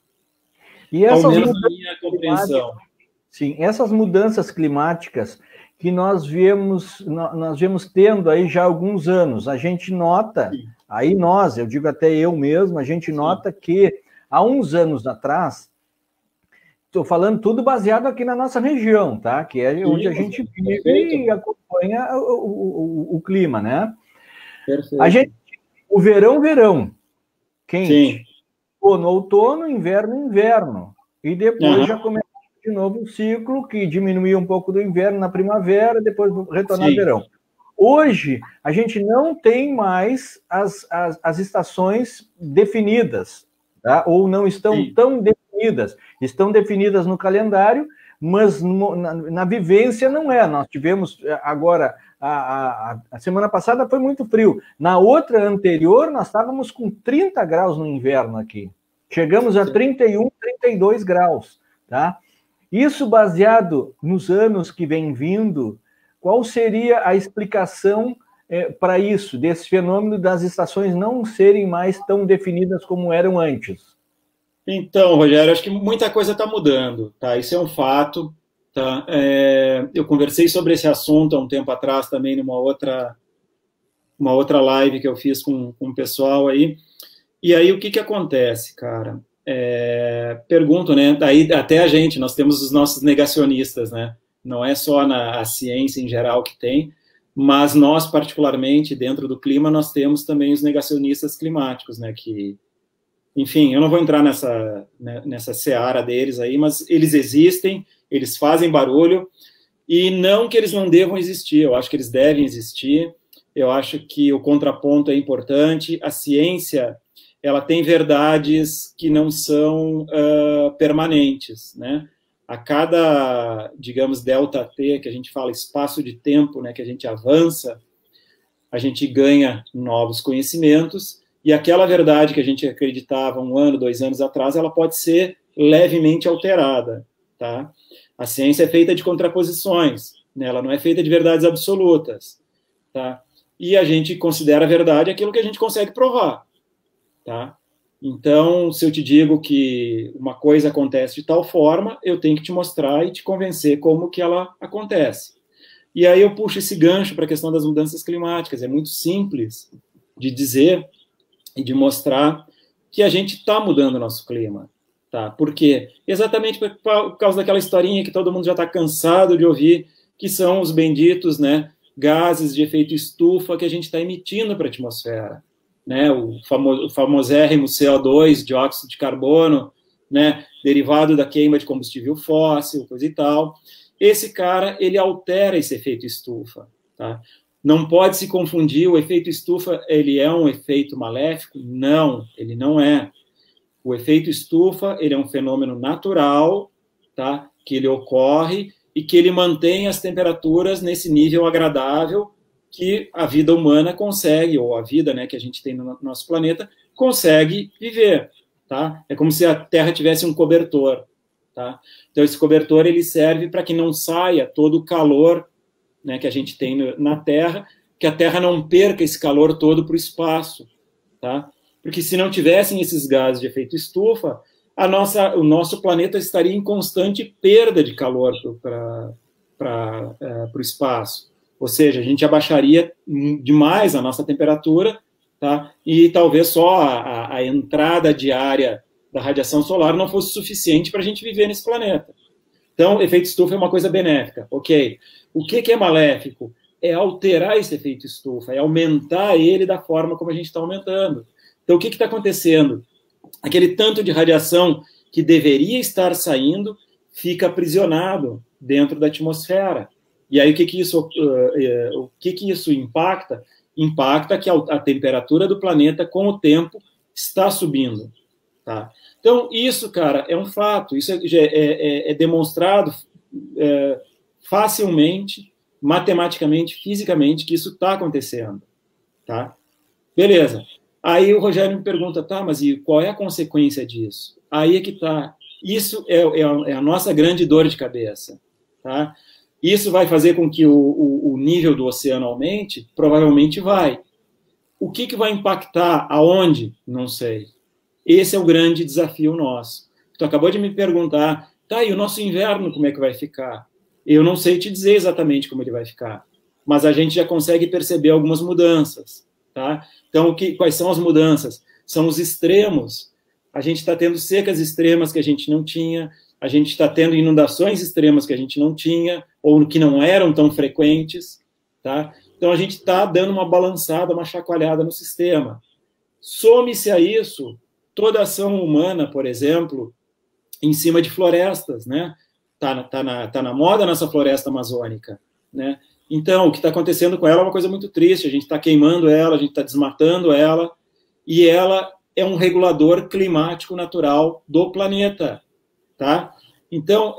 E essas ao menos na minha compreensão. Sim, essas mudanças climáticas que nós viemos tendo aí já há alguns anos, a gente nota, sim, aí eu digo até eu mesmo, a gente nota sim, que há uns anos atrás, estou falando tudo baseado aqui na nossa região, tá? Que é onde sim, a gente vive e acompanha o clima, né? Perfeito. A gente, o verão, quente. Sim. No outono, inverno. E depois já começa de novo um ciclo que diminuiu um pouco do inverno na primavera, depois retornar ao verão. Hoje, a gente não tem mais as estações definidas, tá? Ou não estão tão definidas. Estão definidas no calendário, mas na vivência não é. Nós tivemos agora, a semana passada foi muito frio. Na outra anterior, nós estávamos com 30 graus no inverno aqui. Chegamos a 31, 32 graus, tá? Isso baseado nos anos que vem vindo, qual seria a explicação para isso, desse fenômeno das estações não serem mais tão definidas como eram antes? Então, Rogério, acho que muita coisa está mudando, tá? Isso é um fato, tá? Eu conversei sobre esse assunto há um tempo atrás também numa outra live que eu fiz com o pessoal aí. E aí, o que acontece, cara? Pergunto, né? Daí, até a gente, nós temos os nossos negacionistas, né? Não é só a ciência em geral que tem, mas nós, particularmente, dentro do clima, nós temos também os negacionistas climáticos, né? Que, enfim, eu não vou entrar nessa seara deles aí, mas eles existem, eles fazem barulho, e não que eles não devam existir, eu acho que eles devem existir, eu acho que o contraponto é importante, a ciência, ela tem verdades que não são permanentes, né? A cada, digamos, delta T, que a gente fala espaço de tempo, né, que a gente avança, a gente ganha novos conhecimentos, e aquela verdade que a gente acreditava 1 ano, 2 anos atrás, ela pode ser levemente alterada, tá? A ciência é feita de contraposições, né? Ela não é feita de verdades absolutas, tá? E a gente considera a verdade aquilo que a gente consegue provar, tá? Então, se eu te digo que uma coisa acontece de tal forma, eu tenho que te mostrar e te convencer como que ela acontece. E aí eu puxo esse gancho para a questão das mudanças climáticas. É muito simples de dizer e de mostrar que a gente está mudando o nosso clima. Tá? Por quê? Exatamente por causa daquela historinha que todo mundo já está cansado de ouvir, que são os benditos, né, gases de efeito estufa que a gente está emitindo para a atmosfera. Né, o famosérrimo CO2, dióxido de carbono, né, derivado da queima de combustível fóssil, coisa e tal. Esse cara, ele altera esse efeito estufa. Tá? Não pode se confundir, o efeito estufa, ele é um efeito maléfico? Não, ele não é. O efeito estufa, ele é um fenômeno natural, tá, que ele ocorre e que ele mantém as temperaturas nesse nível agradável que a vida humana consegue, ou a vida, né, que a gente tem no nosso planeta, consegue viver, tá? É como se a Terra tivesse um cobertor, tá? Então, esse cobertor, ele serve para que não saia todo o calor, né, que a gente tem na Terra, que a Terra não perca esse calor todo para o espaço, tá? Porque se não tivessem esses gases de efeito estufa, o nosso planeta estaria em constante perda de calor para o espaço. Ou seja, a gente abaixaria demais a nossa temperatura, tá? E talvez só a entrada diária da radiação solar não fosse suficiente para a gente viver nesse planeta. Então, efeito estufa é uma coisa benéfica, ok? O que é maléfico? É alterar esse efeito estufa, é aumentar ele da forma como a gente está aumentando. Então, o que está acontecendo? Aquele tanto de radiação que deveria estar saindo fica aprisionado dentro da atmosfera. E aí, o que isso impacta? Impacta que a temperatura do planeta, com o tempo, está subindo. Tá? Então, isso, cara, é um fato. Isso é demonstrado facilmente, matematicamente, fisicamente, que isso está acontecendo. Tá? Beleza. Aí o Rogério me pergunta, tá, mas e qual é a consequência disso? Aí é que tá. Isso é a nossa grande dor de cabeça. Tá? Isso vai fazer com que o nível do oceano aumente? Provavelmente vai. O que vai impactar? Aonde? Não sei. Esse é o grande desafio nosso. Tu acabou de me perguntar, tá, e o nosso inverno como é que vai ficar? Eu não sei te dizer exatamente como ele vai ficar, mas a gente já consegue perceber algumas mudanças. Tá? Então, quais são as mudanças? São os extremos. A gente está tendo secas extremas que a gente não tinha, a gente está tendo inundações extremas que a gente não tinha, ou que não eram tão frequentes. Tá? Então, a gente está dando uma balançada, uma chacoalhada no sistema. Some-se a isso toda ação humana, por exemplo, em cima de florestas. Né? Tá na moda a nossa floresta amazônica. Né? Então, o que está acontecendo com ela é uma coisa muito triste. A gente está queimando ela, a gente está desmatando ela, e ela é um regulador climático natural do planeta. Tá? Então,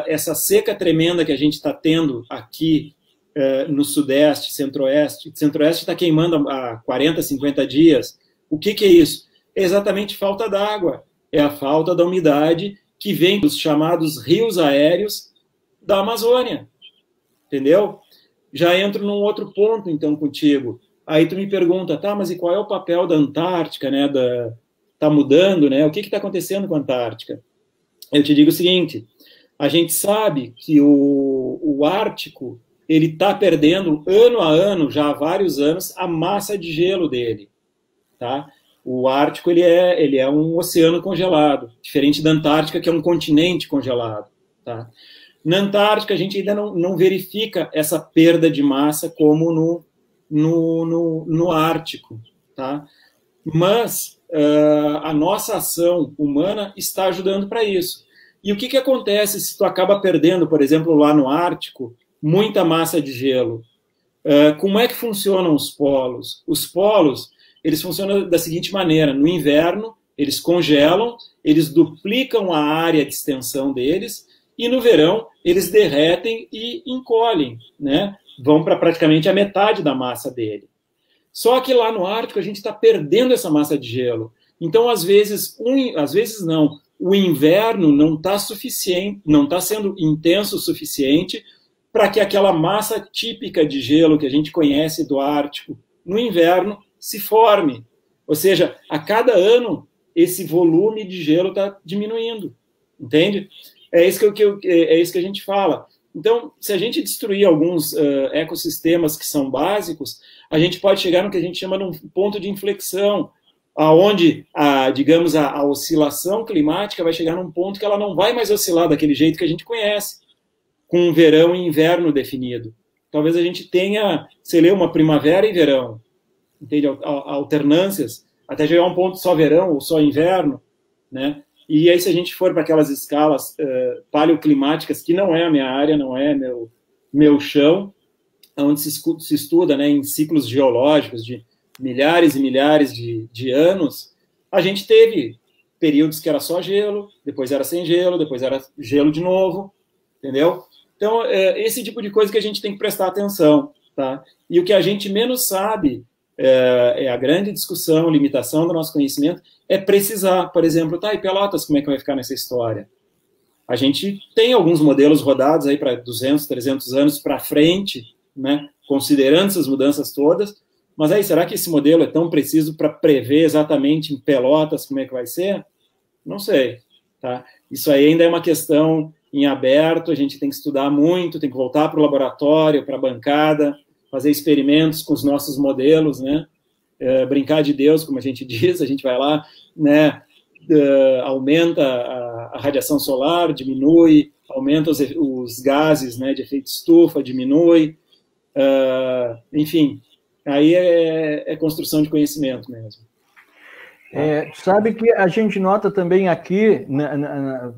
essa seca tremenda que a gente está tendo aqui no Sudeste, Centro-Oeste está queimando há 40, 50 dias. O que é isso? É exatamente falta d'água. É a falta da umidade que vem dos chamados rios aéreos da Amazônia. Entendeu? Já entro num outro ponto, então, contigo. Aí tu me pergunta, tá, mas e qual é o papel da Antártica, né? Tá mudando, né? O que está acontecendo com a Antártica? Eu te digo o seguinte, a gente sabe que o Ártico, ele está perdendo, ano a ano, já há vários anos, a massa de gelo dele, tá? O Ártico, ele é um oceano congelado, diferente da Antártica, que é um continente congelado, tá? Na Antártica, a gente ainda não verifica essa perda de massa como no Ártico, tá? Mas a nossa ação humana está ajudando para isso. E o que acontece se tu acaba perdendo, por exemplo, lá no Ártico, muita massa de gelo? Como é que funcionam os polos? Os polos, eles funcionam da seguinte maneira: no inverno, eles congelam, eles duplicam a área de extensão deles, e no verão, eles derretem e encolhem, né? Vão para praticamente a metade da massa dele. Só que lá no Ártico, a gente está perdendo essa massa de gelo. Então, às vezes não, o inverno não está suficiente, não está sendo intenso o suficiente para que aquela massa típica de gelo que a gente conhece do Ártico no inverno se forme. Ou seja, a cada ano, esse volume de gelo está diminuindo. Entende? É isso que a gente fala. Então, se a gente destruir alguns ecossistemas que são básicos, a gente pode chegar no que a gente chama de um ponto de inflexão, onde, digamos, a oscilação climática vai chegar num ponto que ela não vai mais oscilar daquele jeito que a gente conhece, com verão e inverno definido. Talvez a gente tenha, sei lá, uma primavera e verão, entende? Alternâncias, até chegar a um ponto só verão ou só inverno, né? E aí, se a gente for para aquelas escalas paleoclimáticas, que não é a minha área, não é meu chão, onde se estuda, né, em ciclos geológicos de milhares e milhares de anos, a gente teve períodos que era só gelo, depois era sem gelo, depois era gelo de novo, entendeu? Então, esse tipo de coisa que a gente tem que prestar atenção, tá? E o que a gente menos sabe, é a grande discussão, limitação do nosso conhecimento, é precisar. Por exemplo, tá, e Pelotas, como é que vai ficar nessa história? A gente tem alguns modelos rodados aí para 200, 300 anos para frente, né, considerando essas mudanças todas, mas aí, será que esse modelo é tão preciso para prever exatamente em Pelotas como é que vai ser? Não sei, tá? Isso aí ainda é uma questão em aberto, a gente tem que estudar muito, tem que voltar para o laboratório, para a bancada, fazer experimentos com os nossos modelos, né? Brincar de Deus, como a gente diz, a gente vai lá, né? Aumenta a radiação solar, diminui, aumenta os gases, né, de efeito estufa, diminui, enfim, aí é construção de conhecimento mesmo. Sabe que a gente nota também aqui,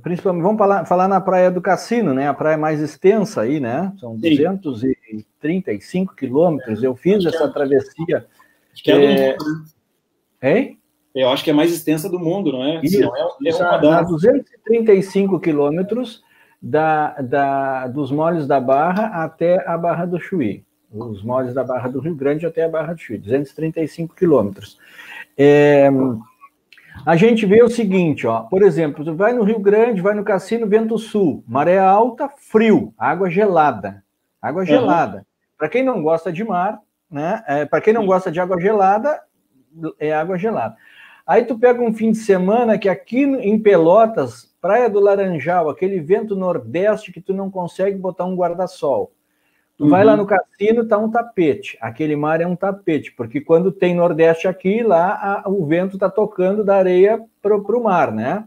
principalmente, vamos falar na Praia do Cassino, né? A praia mais extensa aí, né? São 235 quilômetros. Eu fiz essa travessia. Acho que é do mundo, né? Hein? Eu acho que é a mais extensa do mundo, não é? Isso, dá 235 quilômetros dos Moles da Barra até a Barra do Chuí. Os Moles da Barra do Rio Grande até a Barra do Chuí, 235 quilômetros. A gente vê o seguinte, ó, por exemplo, você vai no Rio Grande, vai no Cassino, vento sul, maré alta, frio, água gelada. Água gelada. Para quem não gosta de mar, né? Para quem não gosta de água gelada, é água gelada. Aí tu pega um fim de semana que aqui em Pelotas, Praia do Laranjal, aquele vento nordeste que tu não consegue botar um guarda-sol. Tu vai lá no Cassino, tá um tapete. Aquele mar é um tapete, porque quando tem nordeste aqui, lá o vento tá tocando da areia pro mar, né?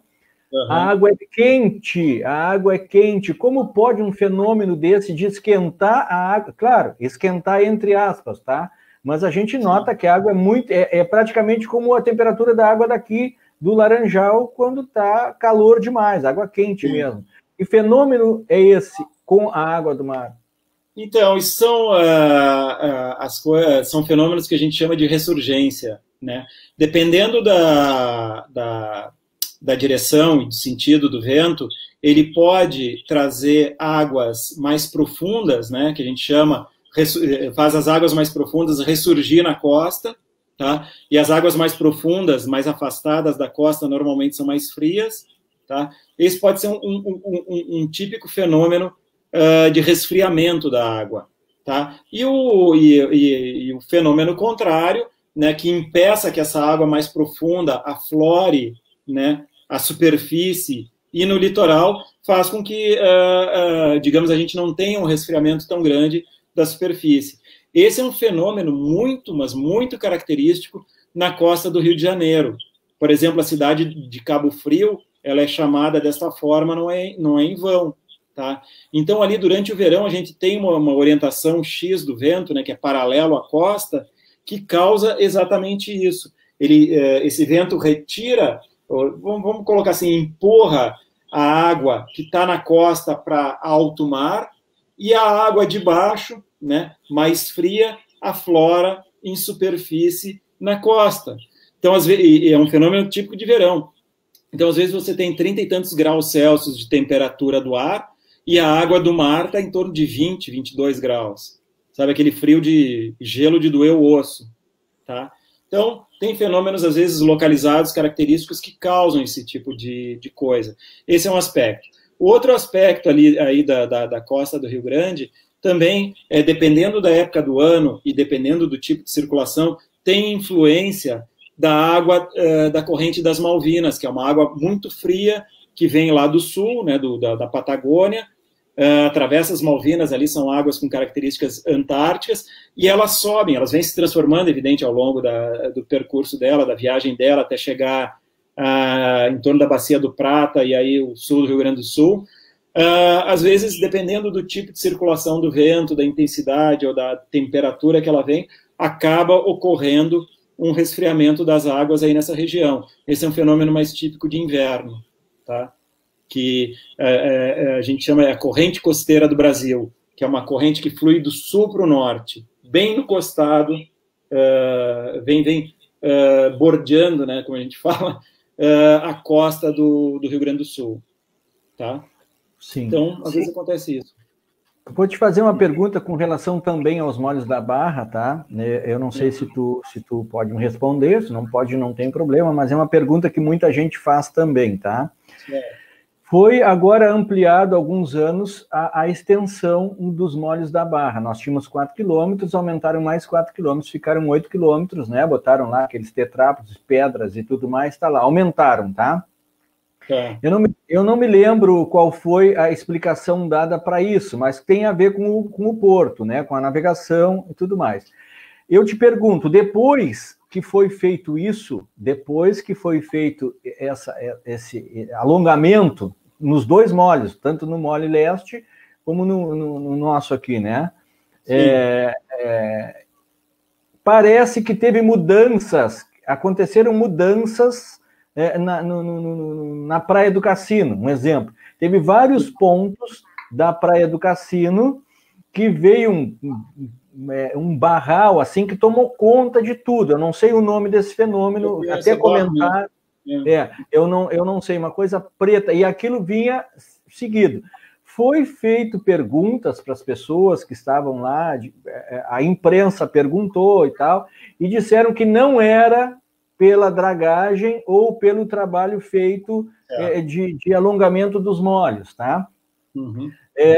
A água é quente. Como pode um fenômeno desse de esquentar a água? Claro, esquentar entre aspas, tá? Mas a gente nota que a água é praticamente como a temperatura da água daqui do Laranjal quando tá calor demais, água quente mesmo. Que fenômeno é esse com a água do mar? Então, isso são fenômenos que a gente chama de ressurgência, né? Dependendo da direção e do sentido do vento, ele pode trazer águas mais profundas, né? Que a gente chama, faz as águas mais profundas ressurgir na costa, tá? E as águas mais profundas, mais afastadas da costa, normalmente são mais frias, tá? Esse pode ser um típico fenômeno de resfriamento da água, tá? E o fenômeno contrário, né, que impeça que essa água mais profunda aflore, né, a superfície e no litoral, faz com que, digamos, a gente não tenha um resfriamento tão grande da superfície. Esse é um fenômeno muito, mas muito característico na costa do Rio de Janeiro. Por exemplo, a cidade de Cabo Frio, ela é chamada desta forma, não é em vão. Tá? Então, ali durante o verão, a gente tem uma orientação X do vento, né, que é paralelo à costa, que causa exatamente isso. Esse vento retira, vamos colocar assim, empurra a água que está na costa para alto mar, e a água de baixo, né, mais fria, aflora em superfície na costa. Então, às vezes, é um fenômeno típico de verão. Então, às vezes, você tem 30 e tantos graus Celsius de temperatura do ar, e a água do mar está em torno de 20, 22 graus. Sabe, aquele frio de gelo de doer o osso. Tá? Então, tem fenômenos, às vezes, localizados, característicos, que causam esse tipo de coisa. Esse é um aspecto. O outro aspecto aí da costa do Rio Grande, também, dependendo da época do ano e dependendo do tipo de circulação, tem influência da água da corrente das Malvinas, que é uma água muito fria, que vem lá do sul, né, da Patagônia, atravessa as Malvinas, ali são águas com características antárticas, e elas sobem, elas vêm se transformando, evidente, ao longo do percurso dela, da viagem dela, até chegar em torno da Bacia do Prata, e aí o sul do Rio Grande do Sul. Às vezes, dependendo do tipo de circulação do vento, da intensidade ou da temperatura que ela vem, acaba ocorrendo um resfriamento das águas aí nessa região. Esse é um fenômeno mais típico de inverno, tá? Que a gente chama a corrente costeira do Brasil, que é uma corrente que flui do sul para o norte, bem no costado, vem bordeando, né, como a gente fala, a costa do Rio Grande do Sul. Tá? Sim. Então, às vezes acontece isso. Vou te fazer uma pergunta com relação também aos Moles da Barra, tá? Eu não sei se tu pode me responder, se não pode, não tem problema, mas é uma pergunta que muita gente faz também, tá? Foi agora ampliado há alguns anos a extensão dos Moles da Barra. Nós tínhamos 4 quilômetros, aumentaram mais 4 quilômetros, ficaram 8 quilômetros, né? Botaram lá aqueles tetrápodes, pedras e tudo mais, tá lá, aumentaram, tá? Eu não me lembro qual foi a explicação dada para isso, mas tem a ver com o porto, né, com a navegação e tudo mais. Eu te pergunto, depois que foi feito isso, depois que foi feito esse alongamento nos dois moles, tanto no mole leste como no nosso aqui, né? Parece que teve mudanças, aconteceram mudanças na Praia do Cassino, um exemplo. Teve vários pontos da Praia do Cassino que veio um barral assim que tomou conta de tudo. Eu não sei o nome desse fenômeno, até comentar. Eu não sei, uma coisa preta, e aquilo vinha seguido. Foi feito perguntas para as pessoas que estavam lá, a imprensa perguntou e tal, e disseram que não era pela dragagem ou pelo trabalho feito de alongamento dos molhos, tá? Uhum.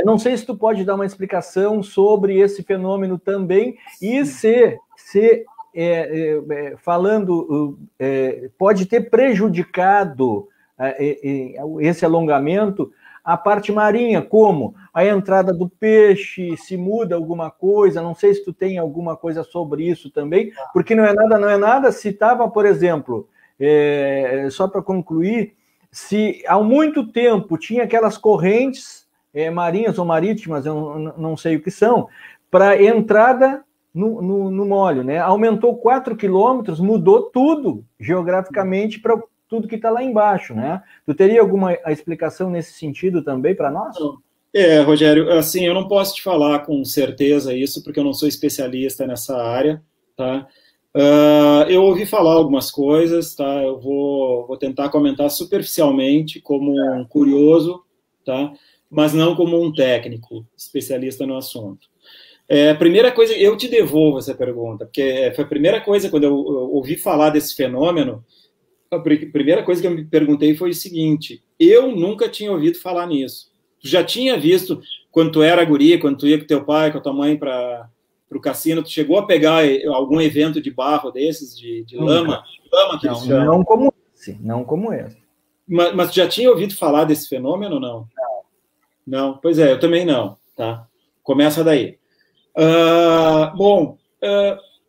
Não sei se tu pode dar uma explicação sobre esse fenômeno também, e falando, pode ter prejudicado esse alongamento a parte marinha, como a entrada do peixe, se muda alguma coisa, não sei se tu tem alguma coisa sobre isso também, porque não é nada, se estava, por exemplo, só para concluir, se há muito tempo tinha aquelas correntes marinhas ou marítimas, eu não sei o que são, para entrada no molho, né? Aumentou 4 quilômetros, mudou tudo geograficamente para tudo que está lá embaixo, né? Tu teria alguma explicação nesse sentido também para nós? Rogério, assim, eu não posso te falar com certeza isso, porque eu não sou especialista nessa área, tá? Eu ouvi falar algumas coisas, tá? Eu vou tentar comentar superficialmente como um curioso, tá? Mas não como um técnico, especialista no assunto. A primeira coisa, eu te devolvo essa pergunta, porque foi a primeira coisa, quando eu ouvi falar desse fenômeno, a primeira coisa que eu me perguntei foi o seguinte: eu nunca tinha ouvido falar nisso. Tu já tinha visto, quando tu era guri, quando tu ia com teu pai, com a tua mãe para o cassino, tu chegou a pegar algum evento de barro desses, de lama? Que eles chamam? Não como esse. Mas tu já tinha ouvido falar desse fenômeno ou não? Não? Pois eu também não. Tá? Começa daí.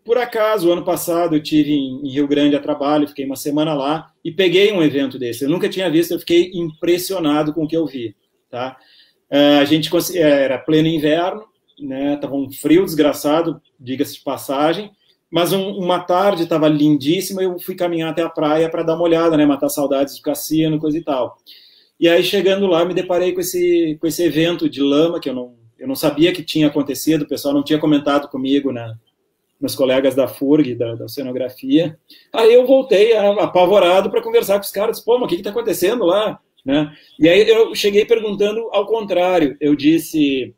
Por acaso, ano passado, eu estive em Rio Grande a trabalho, fiquei uma semana lá e peguei um evento desse. Eu nunca tinha visto, eu fiquei impressionado com o que eu vi. Tá? A gente era pleno inverno, né? Tava um frio desgraçado, diga-se de passagem, mas uma tarde estava lindíssima e eu fui caminhar até a praia para dar uma olhada, né? Matar saudades do cassino, coisa e tal. E aí, chegando lá, me deparei com esse evento de lama, que eu não sabia que tinha acontecido, o pessoal não tinha comentado comigo, né? Meus colegas da FURG, da oceanografia. Aí eu voltei apavorado para conversar com os caras. Pô, mas o que está acontecendo lá? Né? E aí eu cheguei perguntando ao contrário. Eu disse,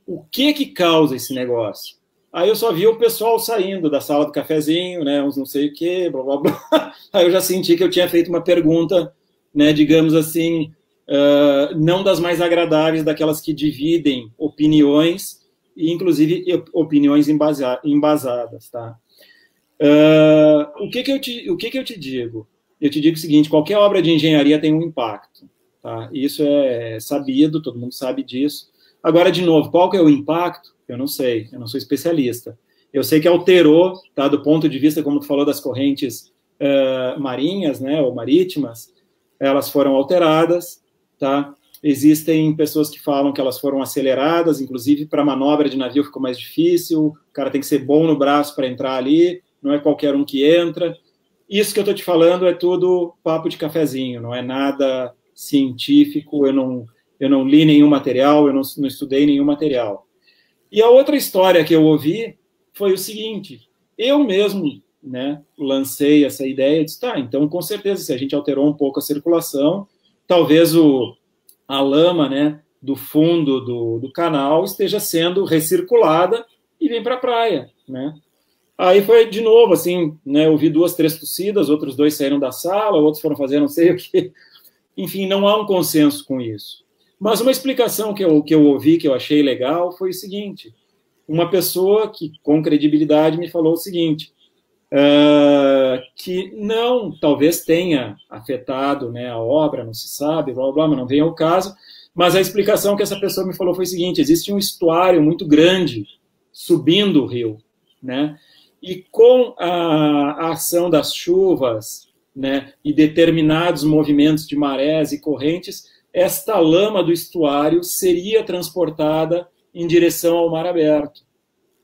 o que causa esse negócio? Aí eu só vi o pessoal saindo da sala do cafezinho, né? Uns não sei o quê, blá, blá, blá. Aí eu já senti que eu tinha feito uma pergunta, né, digamos assim, não das mais agradáveis, daquelas que dividem opiniões, e inclusive opiniões embasadas, tá? O que eu te digo? Eu te digo o seguinte: qualquer obra de engenharia tem um impacto, tá? Isso é sabido, todo mundo sabe disso. Agora, de novo, qual que é o impacto? Eu não sei, eu não sou especialista. Eu sei que alterou, tá? Do ponto de vista, como tu falou, das correntes marinhas, né, ou marítimas, elas foram alteradas, tá? Existem pessoas que falam que elas foram aceleradas, inclusive para manobra de navio ficou mais difícil, o cara tem que ser bom no braço para entrar ali, não é qualquer um que entra. Isso que eu estou te falando é tudo papo de cafezinho, não é nada científico, eu não li nenhum material, eu não estudei nenhum material. E a outra história que eu ouvi foi o seguinte: eu mesmo, né, lancei essa ideia e disse, tá, então com certeza, se a gente alterou um pouco a circulação, talvez a lama, né, do fundo do canal esteja sendo recirculada e vem para a praia, né? Aí foi de novo, assim, né, eu ouvi 2, 3 tossidas, outros 2 saíram da sala, outros foram fazer não sei o que. Enfim, não há um consenso com isso. Mas uma explicação que eu ouvi, que eu achei legal, foi o seguinte: uma pessoa que, com credibilidade, me falou o seguinte: que não, talvez tenha afetado, né, a obra, não se sabe, blá, blá, mas não vem ao caso, mas a explicação que essa pessoa me falou foi o seguinte: existe um estuário muito grande subindo o rio, né, e com a ação das chuvas, né, e determinados movimentos de marés e correntes, esta lama do estuário seria transportada em direção ao mar aberto,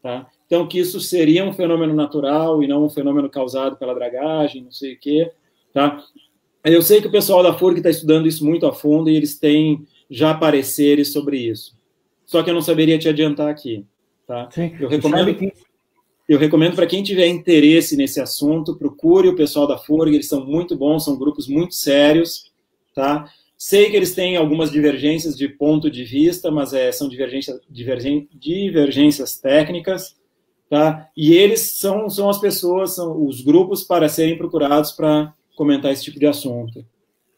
tá? Então, que isso seria um fenômeno natural e não um fenômeno causado pela dragagem, não sei o quê, tá? Eu sei que o pessoal da FURG está estudando isso muito a fundo e eles têm já pareceres sobre isso. Só que eu não saberia te adiantar aqui, tá? Sim, eu recomendo para quem tiver interesse nesse assunto, procure o pessoal da FURG, eles são muito bons, são grupos muito sérios, tá? Sei que eles têm algumas divergências de ponto de vista, mas são divergências técnicas, tá? E eles são as pessoas, são os grupos para serem procurados para comentar esse tipo de assunto.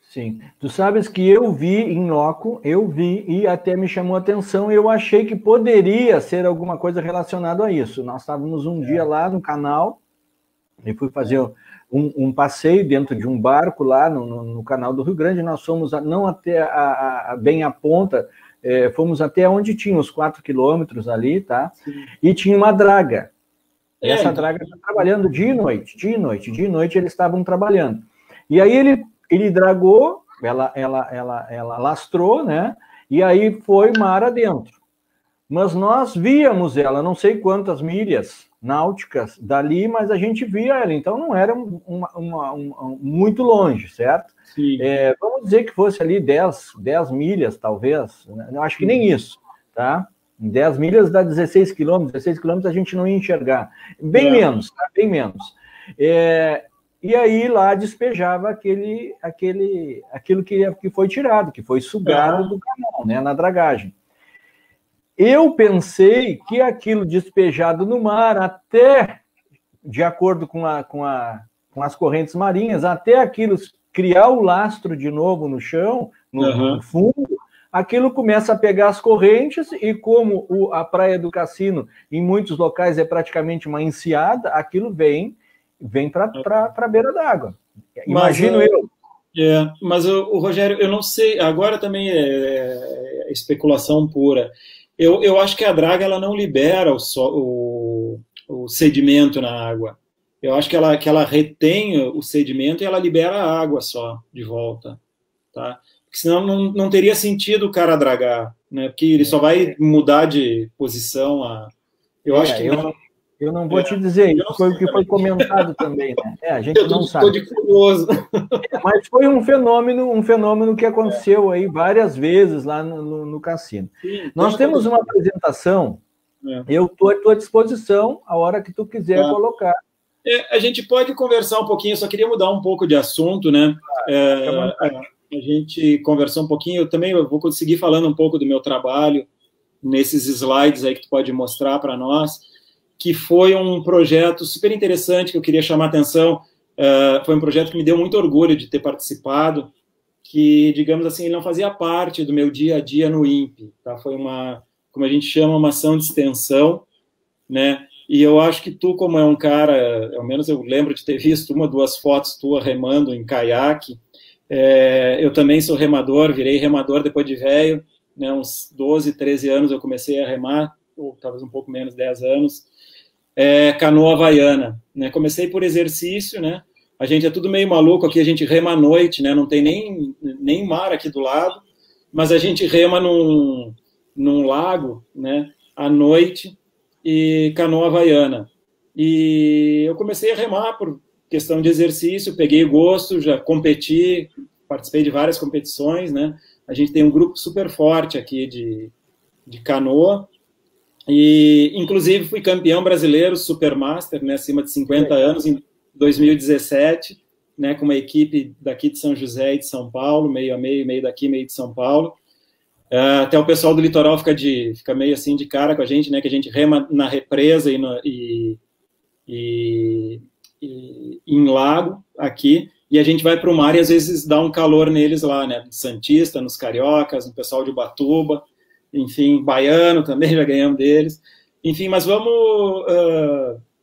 Sim. Tu sabes que eu vi em loco, e até me chamou a atenção, e eu achei que poderia ser alguma coisa relacionada a isso. Nós estávamos um dia lá no canal, e fui fazer um passeio dentro de um barco lá no canal do Rio Grande. Nós fomos não até bem a ponta, fomos até onde tinha os 4 quilômetros ali, tá? Sim. E tinha uma draga. Essa draga está trabalhando dia e noite eles estavam trabalhando. E aí ele dragou, ela lastrou, né? E aí foi mar adentro. Mas nós víamos ela, não sei quantas milhas náuticas dali, mas a gente via ela, então não era muito longe, certo? Vamos dizer que fosse ali 10 milhas, talvez, eu acho que nem isso, tá? 10 milhas dá 16 quilômetros, 16 quilômetros a gente não ia enxergar, bem menos, tá? Bem menos. E aí lá despejava aquilo que foi tirado, que foi sugado do canal, né, na dragagem. Eu pensei que aquilo despejado no mar, até de acordo com as correntes marinhas, até aquilo criar o lastro de novo no chão, no fundo, aquilo começa a pegar as correntes, e como a Praia do Cassino, em muitos locais, é praticamente uma enseada, aquilo vem para a beira d'água. Imagino eu. Mas o Rogério, eu não sei, agora também é especulação pura. Eu acho que a draga ela não libera o sedimento na água. Eu acho que ela retém o sedimento e ela libera a água só de volta, tá? Porque senão não teria sentido o cara dragar, né? Porque ele só vai mudar de posição. Eu acho que eu não vou te dizer, isso foi o que foi comentado também, né? A gente não sabe. Estou de curioso. Mas foi um fenômeno que aconteceu aí várias vezes lá no cassino. Sim, nós temos uma apresentação, eu estou à tua disposição a hora que tu quiser colocar. A gente pode conversar um pouquinho, eu só queria mudar um pouco de assunto, né? A gente conversou um pouquinho, eu vou conseguir falando um pouco do meu trabalho nesses slides aí que tu pode mostrar para nós, que foi um projeto super interessante que eu queria chamar a atenção. Foi um projeto que me deu muito orgulho de ter participado, que, digamos assim, ele não fazia parte do meu dia a dia no INPE, tá? Foi como a gente chama, uma ação de extensão, né? E eu acho que tu, como é um cara, ao menos eu lembro de ter visto 1 ou 2 fotos tua remando em caiaque. Eu também sou remador, virei remador depois de velho, né? Uns 12, 13 anos eu comecei a remar, ou talvez um pouco menos, 10 anos. Canoa havaiana, né? Comecei por exercício, né? A gente é tudo meio maluco aqui, a gente rema à noite, né? Não tem nem mar aqui do lado, mas a gente rema num lago, né? À noite, e canoa havaiana. E eu comecei a remar por questão de exercício, peguei gosto, já competi, participei de várias competições, né? A gente tem um grupo super forte aqui de canoa, e inclusive fui campeão brasileiro Supermaster, né, acima de 50 anos, em 2017, né, com uma equipe daqui de São José e de São Paulo, meio a meio, meio daqui, meio de São Paulo. Até o pessoal do litoral fica meio assim de cara com a gente, né, que a gente rema na represa e em lago aqui, e a gente vai para o mar e às vezes dá um calor neles lá, né, Santista, nos Cariocas, no pessoal de Ubatuba, enfim, baiano também, já ganhamos deles. Enfim, mas vamos...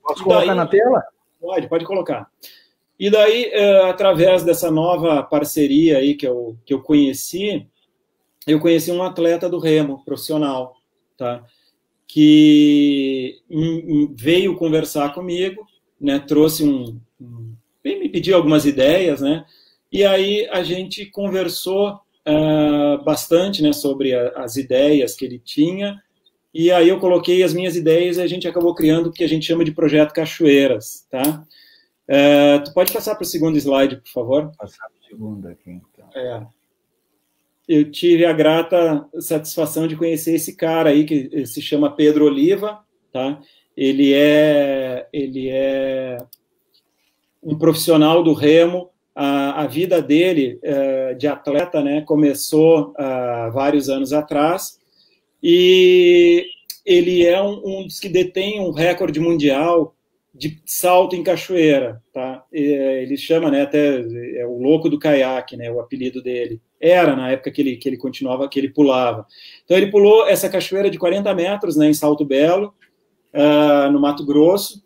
Posso colocar na tela? Pode colocar. E daí, através dessa nova parceria aí que eu conheci um atleta do remo profissional, tá? Que veio conversar comigo, né? Trouxe me pediu algumas ideias, né? E aí a gente conversou bastante, né, sobre as ideias que ele tinha, e aí eu coloquei as minhas ideias e a gente acabou criando o que a gente chama de Projeto Cachoeiras, tá? Tu pode passar para o segundo slide, por favor? Vou passar para o segundo aqui, então. Eu tive a grata satisfação de conhecer esse cara aí, que se chama Pedro Oliva, tá? Ele é um profissional do remo. A vida dele de atleta, né, começou vários anos atrás, e ele é um dos que detém um recorde mundial de salto em cachoeira, tá? Ele chama, né, até o louco do caiaque, né, o apelido dele. Era na época que ele continuava, que ele pulava. Então ele pulou essa cachoeira de 40 metros, né, em Salto Belo, no Mato Grosso,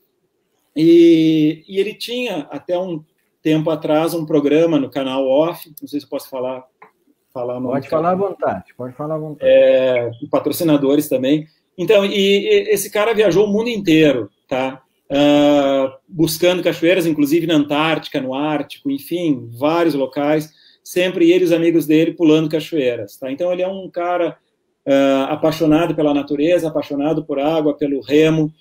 e ele tinha até um tempo atrás um programa no canal Off, não sei se eu posso falar o nome. Pode falar à vontade, pode falar à vontade. Patrocinadores também. Então, e esse cara viajou o mundo inteiro, tá? Buscando cachoeiras, inclusive na Antártica, no Ártico, enfim, vários locais, sempre ele e os amigos dele pulando cachoeiras, tá? Então ele é um cara apaixonado pela natureza, apaixonado por água, pelo remo,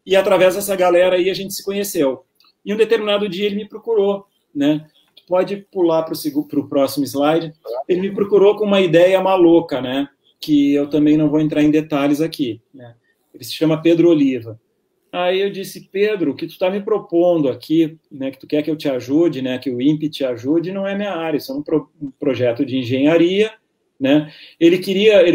e através dessa galera aí a gente se conheceu. E um determinado dia ele me procurou, né? Pode pular para o próximo slide. Ele me procurou com uma ideia maluca, né? Que eu também não vou entrar em detalhes aqui, né? Ele se chama Pedro Oliva. Aí eu disse, Pedro, o que tu está me propondo aqui, né? Que tu quer que eu te ajude, né? Que o INPE te ajude, não é minha área. Isso é um projeto de engenharia, né? Ele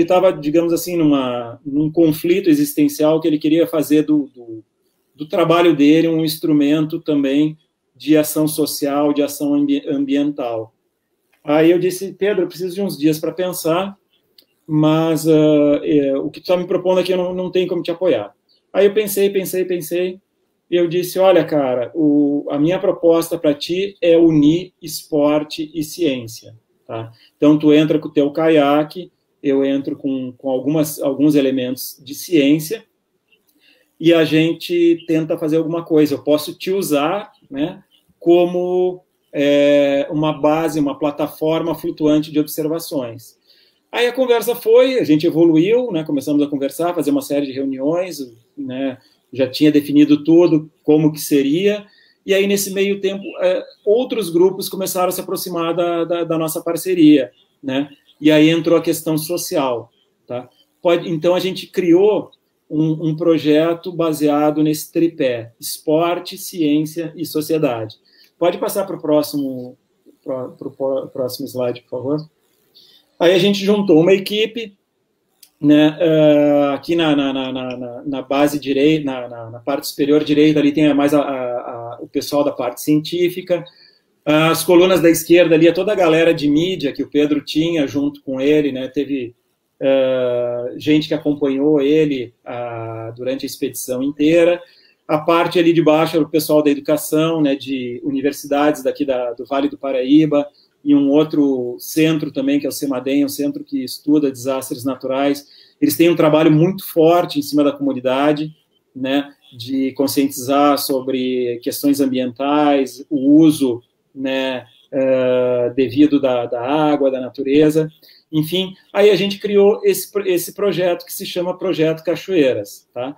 estava, digamos assim, num conflito existencial, que ele queria fazer do trabalho dele um instrumento também de ação social, de ação ambiental. Aí eu disse, Pedro, eu preciso de uns dias para pensar, mas o que tu está me propondo aqui eu não tenho como te apoiar. Aí eu pensei, e eu disse, olha, cara, a minha proposta para ti é unir esporte e ciência, tá? Então tu entra com o teu caiaque, eu entro com alguns elementos de ciência, e a gente tenta fazer alguma coisa. Eu posso te usar, né, como uma base, uma plataforma flutuante de observações. Aí a conversa a gente evoluiu, né, começamos a conversar, fazer uma série de reuniões, né, já tinha definido tudo, como que seria, e aí nesse meio tempo outros grupos começaram a se aproximar da nossa parceria, né, e aí entrou a questão social, tá? Então a gente criou um projeto baseado nesse tripé: esporte, ciência e sociedade. Pode passar para o próximo slide, por favor. Aí a gente juntou uma equipe, né, aqui na base direita, na parte superior direita, ali tem mais o pessoal da parte científica. As colunas da esquerda ali é toda a galera de mídia que o Pedro tinha junto com ele, né, teve gente que acompanhou ele durante a expedição inteira. A parte ali de baixo era o pessoal da educação, né, de universidades daqui do Vale do Paraíba, e um outro centro também, que é o CEMADEM, um centro que estuda desastres naturais. Eles têm um trabalho muito forte em cima da comunidade, né, de conscientizar sobre questões ambientais, o uso, né, devido da água, da natureza. Enfim, aí a gente criou esse projeto que se chama Projeto Cachoeiras, tá?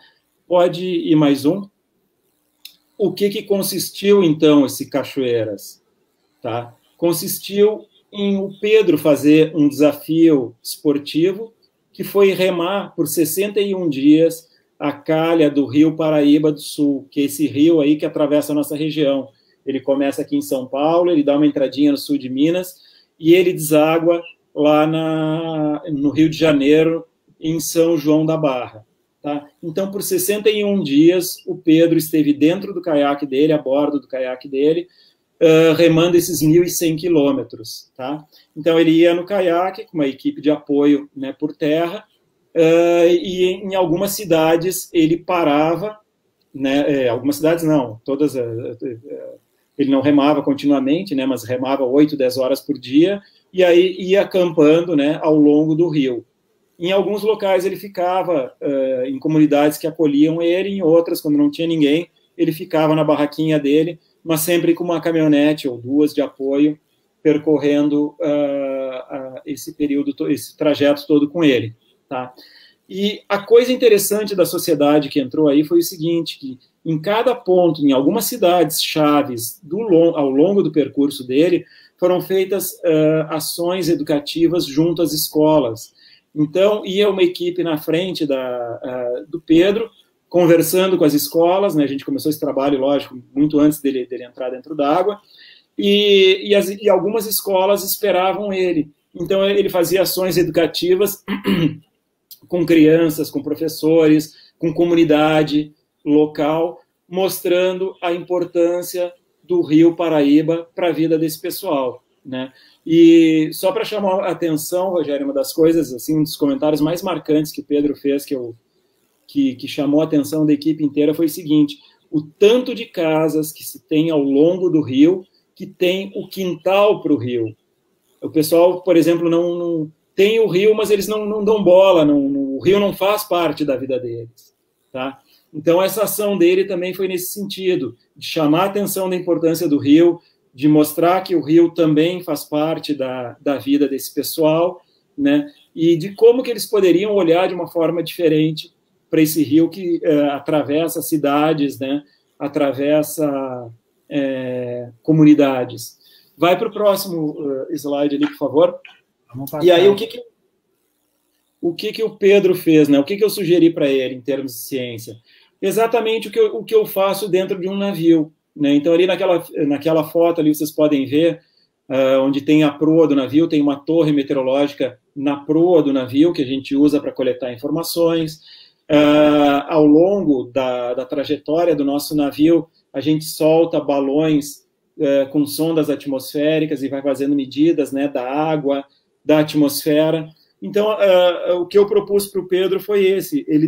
Pode ir mais um. O que consistiu, então, esse Cachoeiras? Tá? Consistiu em o Pedro fazer um desafio esportivo, que foi remar por 61 dias a calha do Rio Paraíba do Sul, que é esse rio aí que atravessa a nossa região. Ele começa aqui em São Paulo, ele dá uma entradinha no sul de Minas, e ele deságua lá no Rio de Janeiro, em São João da Barra. Tá? Então, por 61 dias, o Pedro esteve dentro do caiaque dele, a bordo do caiaque dele, remando esses 1.100 quilômetros. Tá? Então, ele ia no caiaque, com uma equipe de apoio, né, por terra, e em algumas cidades ele parava né? Algumas cidades não, todas... ele não remava continuamente, né, mas remava 8, 10 horas por dia, e aí ia acampando, né, ao longo do rio. Em alguns locais ele ficava em comunidades que acolhiam ele, em outras, quando não tinha ninguém, ele ficava na barraquinha dele, mas sempre com uma caminhonete ou duas de apoio, percorrendo esse período, esse trajeto todo com ele, tá? E a coisa interessante da sociedade que entrou aí foi o seguinte, que em cada ponto, em algumas cidades chaves ao longo do percurso dele, foram feitas ações educativas junto às escolas. Então, ia uma equipe na frente do Pedro, conversando com as escolas, né? A gente começou esse trabalho, lógico, muito antes dele entrar dentro d'água, e algumas escolas esperavam ele. Então, ele fazia ações educativas com crianças, com professores, com comunidade local, mostrando a importância do Rio Paraíba para a vida desse pessoal, né? E só para chamar a atenção, Rogério, uma das coisas, assim, um dos comentários mais marcantes que o Pedro fez, que chamou a atenção da equipe inteira, foi o seguinte: o tanto de casas que se tem ao longo do rio, que tem o quintal para o rio. O pessoal, por exemplo, não tem o rio, mas eles não dão bola, o rio não faz parte da vida deles, tá? Então, essa ação dele também foi nesse sentido, de chamar a atenção da importância do rio, de mostrar que o rio também faz parte da vida desse pessoal, né? E de como que eles poderiam olhar de uma forma diferente para esse rio que atravessa cidades, né? Atravessa comunidades. Vai para o próximo slide ali, por favor. E aí, o que o Pedro fez, né? O que eu sugeri para ele em termos de ciência? Exatamente o que eu faço dentro de um navio, né? Então, ali naquela foto ali, vocês podem ver onde tem a proa do navio, tem uma torre meteorológica na proa do navio, que a gente usa para coletar informações. Ao longo da trajetória do nosso navio, a gente solta balões com sondas atmosféricas e vai fazendo medidas, né, da água, da atmosfera. Então, o que eu propus para o Pedro foi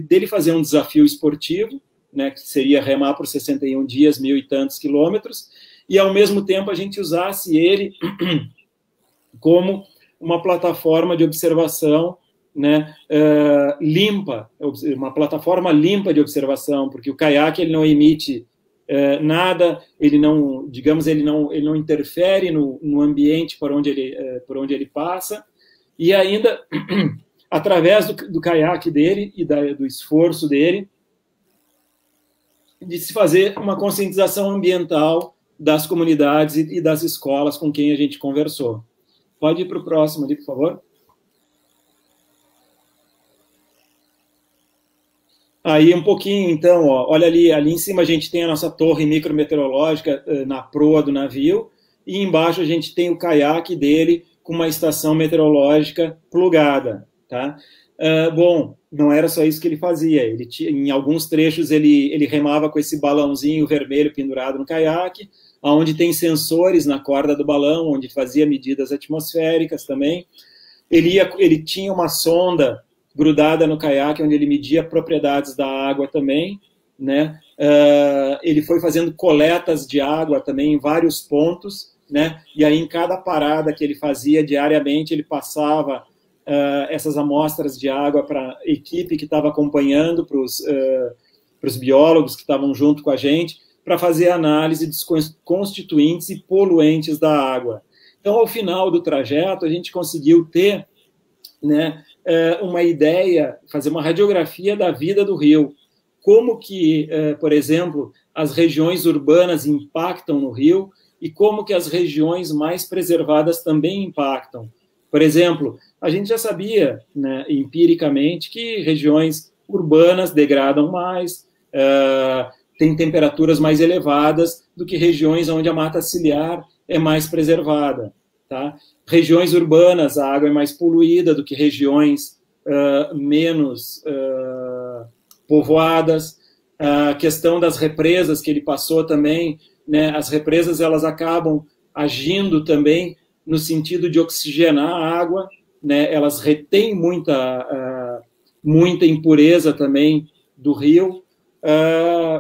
dele fazer um desafio esportivo, né, que seria remar por 61 dias, 1.000 e tantos quilômetros, e, ao mesmo tempo, a gente usasse ele como uma plataforma de observação, né, limpa, uma plataforma limpa de observação, porque o caiaque ele não emite nada, ele não interfere no ambiente por onde ele passa, e ainda, através do caiaque dele e do esforço dele, de se fazer uma conscientização ambiental das comunidades e das escolas com quem a gente conversou. Pode ir para o próximo ali, por favor. Aí um pouquinho, então, ó, olha ali em cima a gente tem a nossa torre micrometeorológica na proa do navio, e embaixo a gente tem o caiaque dele com uma estação meteorológica plugada, tá? Bom, não era só isso que ele fazia, em alguns trechos ele remava com esse balãozinho vermelho pendurado no caiaque, onde tem sensores na corda do balão, onde fazia medidas atmosféricas também. Ele tinha uma sonda grudada no caiaque, onde ele media propriedades da água também, né? Ele foi fazendo coletas de água também em vários pontos, né? E aí em cada parada que ele fazia diariamente, ele passava essas amostras de água para a equipe que estava acompanhando, para os biólogos que estavam junto com a gente, para fazer análise dos constituintes e poluentes da água. Então, ao final do trajeto, a gente conseguiu ter, né, uma ideia, fazer uma radiografia da vida do rio, como que, por exemplo, as regiões urbanas impactam no rio e como que as regiões mais preservadas também impactam. Por exemplo, a gente já sabia, né, empiricamente, que regiões urbanas degradam mais, têm temperaturas mais elevadas do que regiões onde a mata ciliar é mais preservada, tá? Regiões urbanas, a água é mais poluída do que regiões menos povoadas. A questão das represas que ele passou também, né? As represas elas acabam agindo também no sentido de oxigenar a água, né? Elas retêm muita impureza também do rio.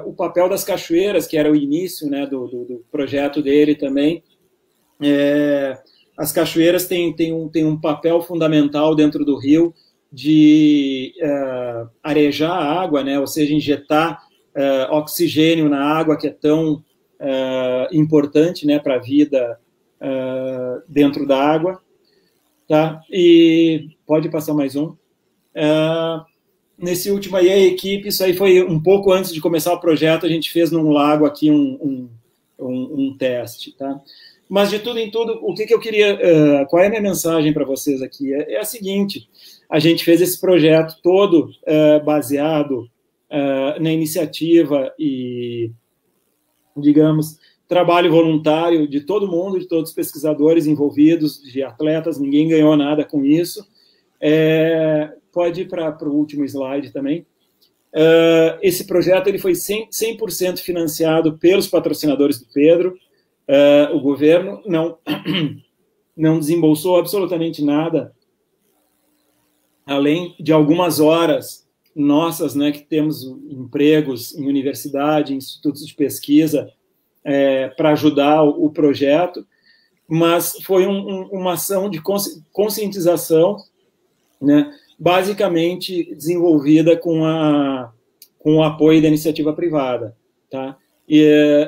o papel das cachoeiras, que era o início, né, do projeto dele também. As cachoeiras têm um papel fundamental dentro do rio de arejar a água, né, ou seja, injetar oxigênio na água, que é tão importante, né, para a vida dentro da água. Tá? E pode passar mais um. Nesse último aí, a equipe, isso aí foi um pouco antes de começar o projeto, a gente fez num lago aqui um teste, tá? Mas de tudo em tudo, o que eu queria, qual é a minha mensagem para vocês aqui? É a seguinte: a gente fez esse projeto todo baseado na iniciativa e, digamos, trabalho voluntário de todo mundo, de todos os pesquisadores envolvidos, de atletas, ninguém ganhou nada com isso. Pode ir para o último slide também. Esse projeto ele foi 100% financiado pelos patrocinadores do Pedro. O governo não desembolsou absolutamente nada, além de algumas horas nossas, né, que temos empregos em universidade, em institutos de pesquisa, para ajudar o projeto, mas foi uma ação de conscientização, né, basicamente desenvolvida com o apoio da iniciativa privada, tá? E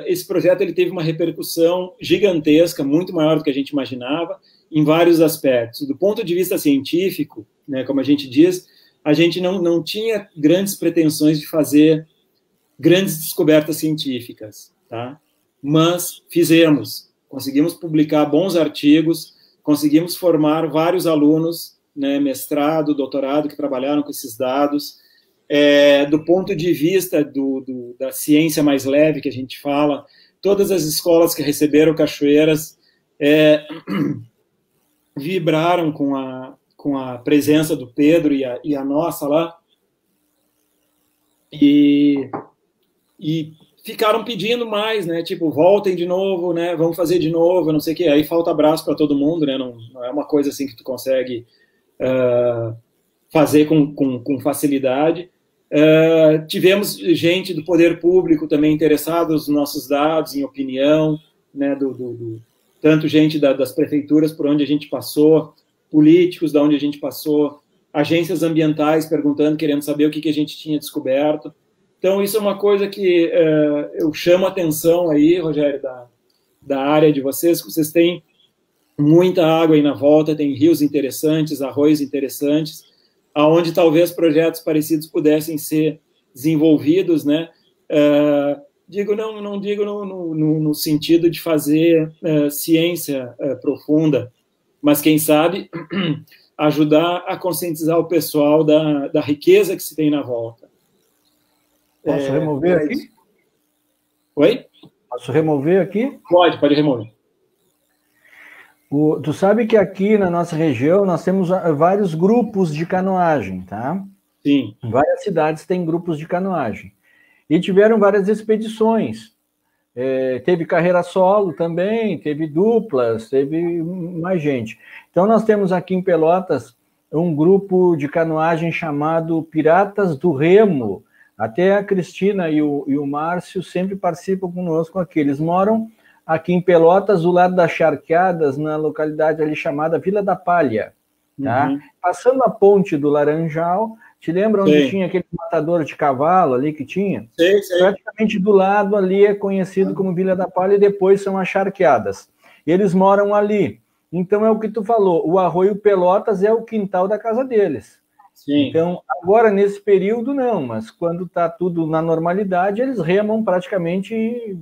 esse projeto ele teve uma repercussão gigantesca, muito maior do que a gente imaginava, em vários aspectos. Do ponto de vista científico, né, como a gente diz, a gente não tinha grandes pretensões de fazer grandes descobertas científicas, tá? Mas conseguimos publicar bons artigos, conseguimos formar vários alunos, né, mestrado, doutorado, que trabalharam com esses dados. Do ponto de vista da ciência mais leve, que a gente fala, todas as escolas que receberam cachoeiras vibraram com a presença do Pedro e a nossa lá, e ficaram pedindo mais, né? Tipo, voltem de novo, né? Vamos fazer de novo, não sei o quê. Aí falta abraço para todo mundo, né? Não é uma coisa assim que tu consegue fazer com facilidade. Tivemos gente do poder público também interessada nos nossos dados, em opinião, né? Tanto gente das prefeituras por onde a gente passou, políticos da onde a gente passou, agências ambientais perguntando, querendo saber o que a gente tinha descoberto. Então, isso é uma coisa que eu chamo a atenção aí, Rogério, da área de vocês, que vocês têm muita água aí na volta, tem rios interessantes, arroios interessantes, aonde talvez projetos parecidos pudessem ser desenvolvidos, né? Não digo no sentido de fazer ciência profunda, mas, quem sabe, ajudar a conscientizar o pessoal da riqueza que se tem na volta. Posso remover aqui? Oi? Posso remover aqui? Pode remover. Tu sabe que aqui na nossa região nós temos vários grupos de canoagem, tá? Sim. Várias cidades têm grupos de canoagem. E tiveram várias expedições. Teve carreira solo também, teve duplas, teve mais gente. Então nós temos aqui em Pelotas um grupo de canoagem chamado Piratas do Remo. Até a Cristina e o Márcio sempre participam conosco aqui. Eles moram aqui em Pelotas, do lado das Charqueadas, na localidade ali chamada Vila da Palha. Tá? Uhum. Passando a ponte do Laranjal, te lembra onde tinha aquele matador de cavalo ali que tinha? Sei. Praticamente do lado ali é conhecido como Vila da Palha e depois são as Charqueadas. Eles moram ali. Então é o que tu falou, o Arroio Pelotas é o quintal da casa deles. Sim. Então, agora, nesse período, não, mas quando está tudo na normalidade, eles remam praticamente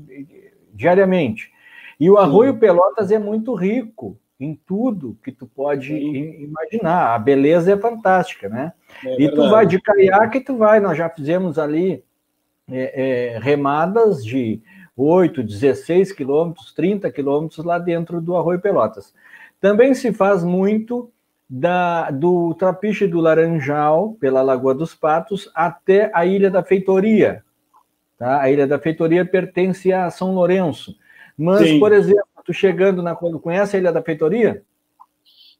diariamente. E o Arroio Pelotas é muito rico em tudo que tu pode imaginar. A beleza é fantástica, né? E tu vai de caiaque, nós já fizemos ali remadas de 8, 16 quilômetros, 30 quilômetros lá dentro do Arroio Pelotas. Também se faz muito do Trapiche do Laranjal, pela Lagoa dos Patos, até a Ilha da Feitoria. Tá? A Ilha da Feitoria pertence a São Lourenço. Mas, por exemplo, tu chegando conhece a Ilha da Feitoria?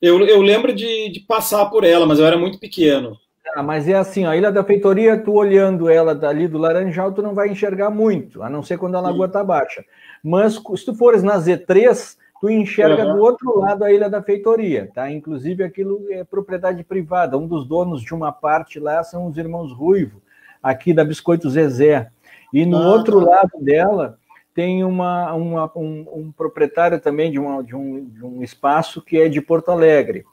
Eu lembro de passar por ela, mas eu era muito pequeno. mas é assim, a Ilha da Feitoria, tu olhando ela dali do Laranjal, tu não vai enxergar muito, a não ser quando a lagoa tá baixa. Mas se tu fores na Z3, tu enxerga do outro lado a Ilha da Feitoria, tá? Inclusive aquilo é propriedade privada, um dos donos de uma parte lá são os irmãos Ruivo, aqui da Biscoito Zezé. E no outro lado dela tem um proprietário também de um espaço que é de Porto Alegre.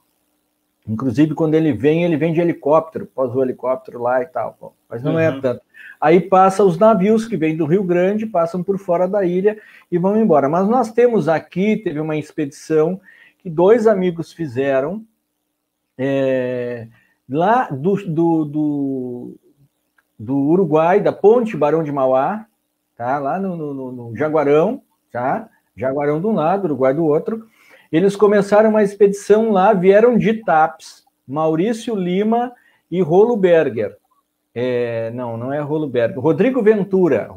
Inclusive, quando ele vem de helicóptero, pôs o helicóptero lá e tal, mas não é tanto. Aí passa os navios que vêm do Rio Grande, passam por fora da ilha e vão embora. Mas nós temos aqui, teve uma expedição que 2 amigos fizeram, lá do Uruguai, da Ponte Barão de Mauá, tá? Lá no Jaguarão, tá? Jaguarão de um lado, Uruguai do outro. Eles começaram uma expedição lá, vieram de TAPS, Maurício Lima e Rolo Berger. Não é Rolo Berger, Rodrigo Ventura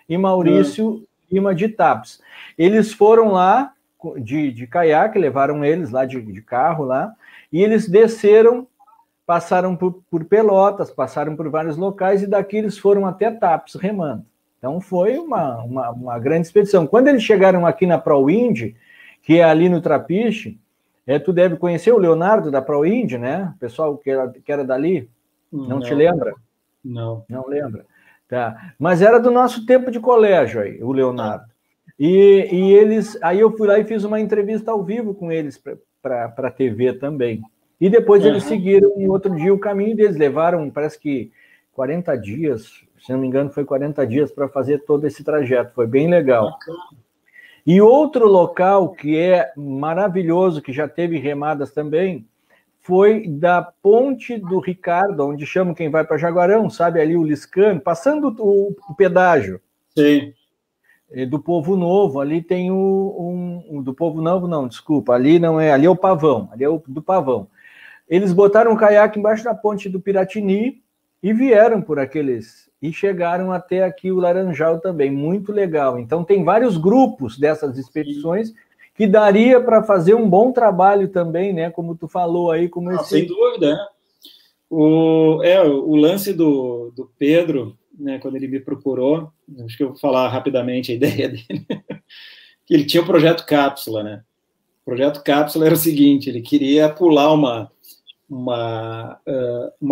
e Maurício Lima de TAPS. Eles foram lá de caiaque, levaram eles lá de carro lá, e eles desceram, passaram por Pelotas, passaram por vários locais, e daqui eles foram até TAPS remando. Então foi uma grande expedição. Quando eles chegaram aqui na ProInd, que é ali no Trapiche, tu deve conhecer o Leonardo da ProInd, né? O pessoal que era dali, não te lembra? Não lembra. Tá. Mas era do nosso tempo de colégio aí, o Leonardo. Aí eu fui lá e fiz uma entrevista ao vivo com eles para a TV também. E depois eles seguiram em outro dia o caminho deles, levaram, parece que 40 dias, se não me engano, foi 40 dias para fazer todo esse trajeto, foi bem legal. E outro local que é maravilhoso, que já teve remadas também, foi da Ponte do Ricardo, onde chamam quem vai para Jaguarão, sabe, ali o Liscano, passando o pedágio. Sim. Do Povo Novo, ali tem do Povo Novo, não, desculpa, ali não é, ali é o Pavão, ali é o do Pavão. Eles botaram um caiaque embaixo da ponte do Piratini e vieram por aqueles, e chegaram até aqui o Laranjal também, muito legal. Então tem vários grupos dessas expedições que daria para fazer um bom trabalho também, né, como tu falou aí. Sem dúvida, né? O lance do Pedro, né, quando ele me procurou, acho que eu vou falar rapidamente a ideia dele, que ele tinha o projeto Cápsula, né? O projeto Cápsula era o seguinte, ele queria pular uma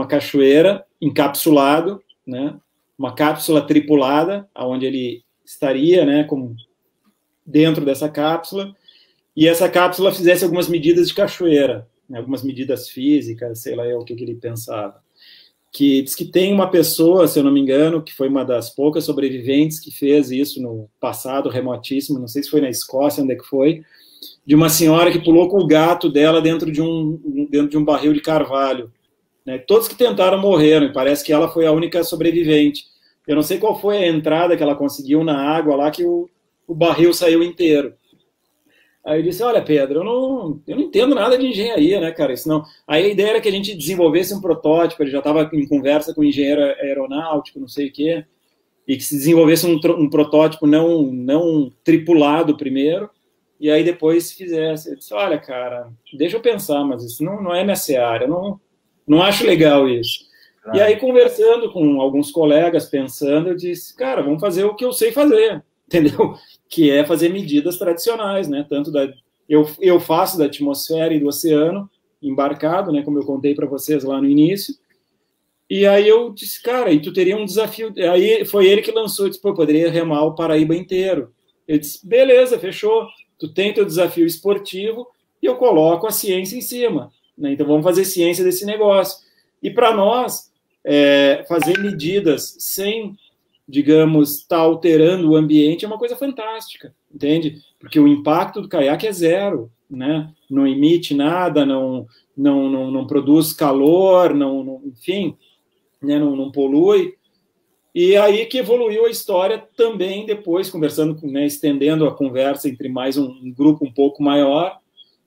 cachoeira encapsulado, né? Uma cápsula tripulada, onde ele estaria, né, dentro dessa cápsula, e essa cápsula fizesse algumas medidas de cachoeira, né, algumas medidas físicas, sei lá o que ele pensava. Que diz que tem uma pessoa, se eu não me engano, que foi uma das poucas sobreviventes que fez isso no passado remotíssimo, não sei se foi na Escócia, onde é que foi, de uma senhora que pulou com o gato dela dentro de um barril de carvalho. Né? Todos que tentaram morreram, e parece que ela foi a única sobrevivente. Eu não sei qual foi a entrada que ela conseguiu na água lá, que o barril saiu inteiro. Aí eu disse, olha, Pedro, eu não entendo nada de engenharia, né, cara? Isso não... Aí a ideia era que a gente desenvolvesse um protótipo, ele já estava em conversa com o engenheiro aeronáutico, não sei o quê, e que se desenvolvesse um protótipo não tripulado primeiro, e aí depois se fizesse. Eu disse, olha, cara, deixa eu pensar, mas isso não é minha seara, eu não acho legal isso. E aí, conversando com alguns colegas, pensando, eu disse, cara, vamos fazer o que eu sei fazer, entendeu? Que é fazer medidas tradicionais, né? Tanto eu faço da atmosfera e do oceano embarcado, né? Como eu contei para vocês lá no início. E aí eu disse, cara, e tu teria um desafio. Aí foi ele que lançou, disse, pô, eu poderia remar o Paraíba inteiro. Eu disse, beleza, fechou. Tu tem teu desafio esportivo e eu coloco a ciência em cima, né? Então vamos fazer ciência desse negócio. E para nós, fazer medidas sem, digamos, estar alterando o ambiente é uma coisa fantástica, entende? Porque o impacto do caiaque é zero, né? Não emite nada, não produz calor, enfim, né? Não polui. E aí que evoluiu a história também depois, conversando, né, estendendo a conversa entre mais um grupo um pouco maior,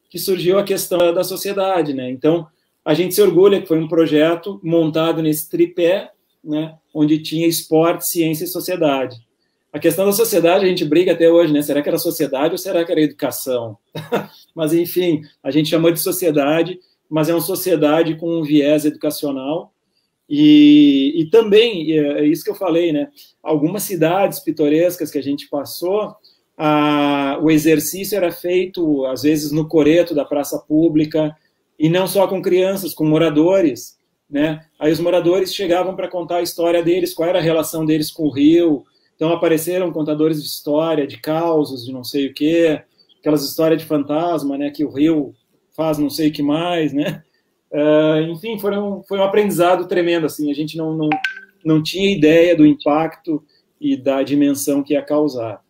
que surgiu a questão da sociedade, né? Então, a gente se orgulha que foi um projeto montado nesse tripé, né, onde tinha esporte, ciência e sociedade. A questão da sociedade, a gente briga até hoje, né? Será que era sociedade ou será que era educação? Mas, enfim, a gente chamou de sociedade mas é uma sociedade com um viés educacional. E também, é isso que eu falei, né? Algumas cidades pitorescas que a gente passou, o exercício era feito, às vezes, no coreto da praça pública, e não só com crianças, com moradores, né? Aí os moradores chegavam para contar a história deles, qual era a relação deles com o rio. Então apareceram contadores de história, de causos, de não sei o quê, aquelas histórias de fantasma, né? Que o rio faz não sei o que mais, né? Enfim, foi um aprendizado tremendo, assim. A gente não tinha ideia do impacto e da dimensão que ia causar.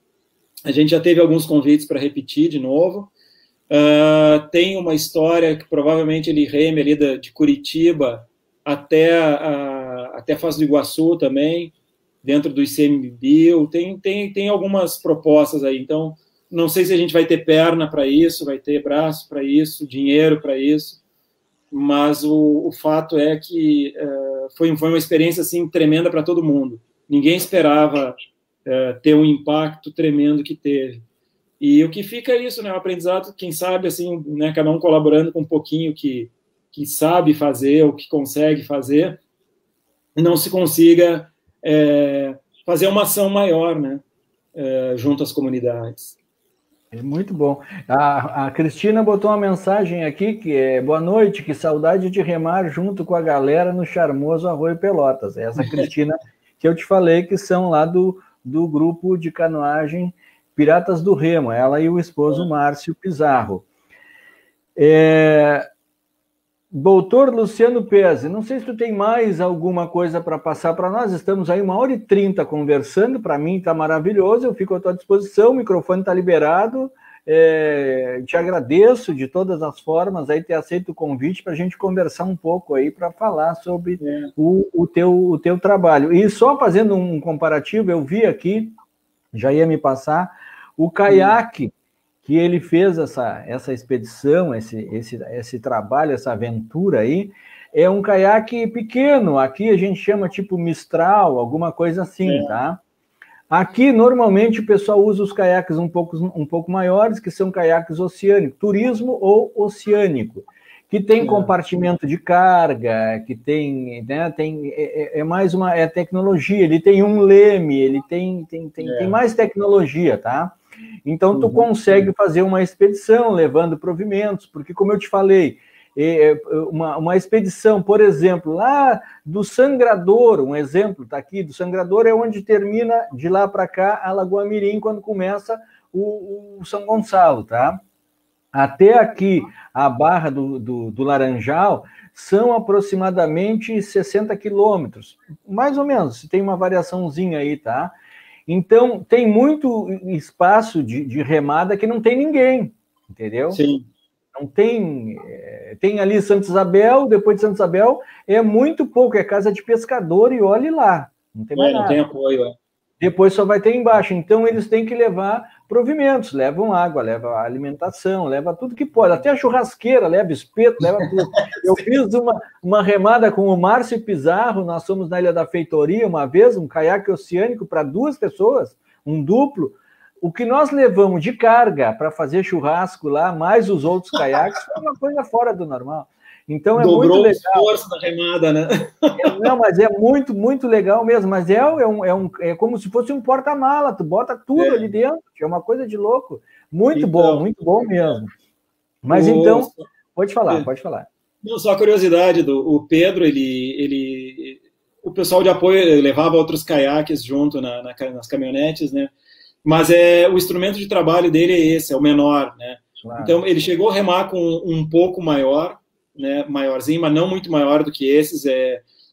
A gente já teve alguns convites para repetir de novo. Tem uma história que provavelmente ele reme ali de Curitiba até Foz do Iguaçu também, dentro do ICMBio. Tem algumas propostas aí. Então, não sei se a gente vai ter perna para isso, vai ter braço para isso, dinheiro para isso, mas o fato é que foi uma experiência assim, tremenda para todo mundo. Ninguém esperava ter um impacto tremendo que teve. E o que fica é isso, né? O aprendizado, quem sabe, assim, né, cada um colaborando com um pouquinho que sabe fazer, ou que consegue fazer, não se consiga fazer uma ação maior, né? Junto às comunidades. É muito bom. A Cristina botou uma mensagem aqui que é: boa noite, que saudade de remar junto com a galera no charmoso Arroio Pelotas. Essa Cristina que eu te falei, que são lá do grupo de canoagem Piratas do Remo, ela e o esposo Márcio Pizarro. Doutor Luciano Pezzi, não sei se tu tem mais alguma coisa para passar para nós. Estamos aí 1h30 conversando, para mim está maravilhoso, eu fico à tua disposição, o microfone está liberado. Te agradeço de todas as formas aí ter aceito o convite para a gente conversar um pouco aí, para falar sobre o teu trabalho. E só fazendo um comparativo, eu vi aqui, já ia me passar, o caiaque que ele fez essa expedição, esse trabalho, essa aventura aí, é um caiaque pequeno. Aqui a gente chama tipo Mistral, alguma coisa assim, tá? Aqui, normalmente, o pessoal usa os caiaques um pouco maiores, que são caiaques oceânicos, turismo ou oceânico, que tem compartimento de carga, que tem, né, mais uma tecnologia, ele tem um leme, ele tem mais tecnologia, tá? Então, tu consegue fazer uma expedição levando provimentos, porque, como eu te falei, uma expedição, por exemplo, lá do Sangrador, um exemplo está aqui, do Sangrador é onde termina, de lá para cá, a Lagoa Mirim, quando começa o São Gonçalo, tá? Até aqui, a Barra do Laranjal, são aproximadamente 60 quilômetros, mais ou menos, tem uma variaçãozinha aí, tá? Então, tem muito espaço de remada que não tem ninguém, entendeu? Sim. Não tem... Tem ali Santa Isabel, depois de Santa Isabel, é muito pouco, é casa de pescador e olhe lá. Não tem mais nada. Não tem apoio, Depois só vai ter embaixo. Então, eles têm que levar provimentos, levam água, levam alimentação, leva tudo que pode. Até a churrasqueira, leva espeto, leva tudo. Eu fiz uma remada com o Márcio Pizarro, nós fomos na Ilha da Feitoria uma vez, um caiaque oceânico para 2 pessoas, um duplo. O que nós levamos de carga para fazer churrasco lá, mais os outros caiaques, foi uma coisa fora do normal. Então, dobrou muito legal. O esforço da remada, né? Não, mas é muito, muito legal mesmo. Mas é como se fosse um porta-mala. Tu bota tudo ali dentro. É uma coisa de louco. Muito bom mesmo. Mas então, pode falar. Não, só a curiosidade o Pedro, o pessoal de apoio levava outros caiaques junto nas caminhonetes, né? Mas o instrumento de trabalho dele é esse, é o menor, né? Claro. Então, ele chegou a remar com um pouco maior, né, maiorzinho, mas não muito maior do que esses.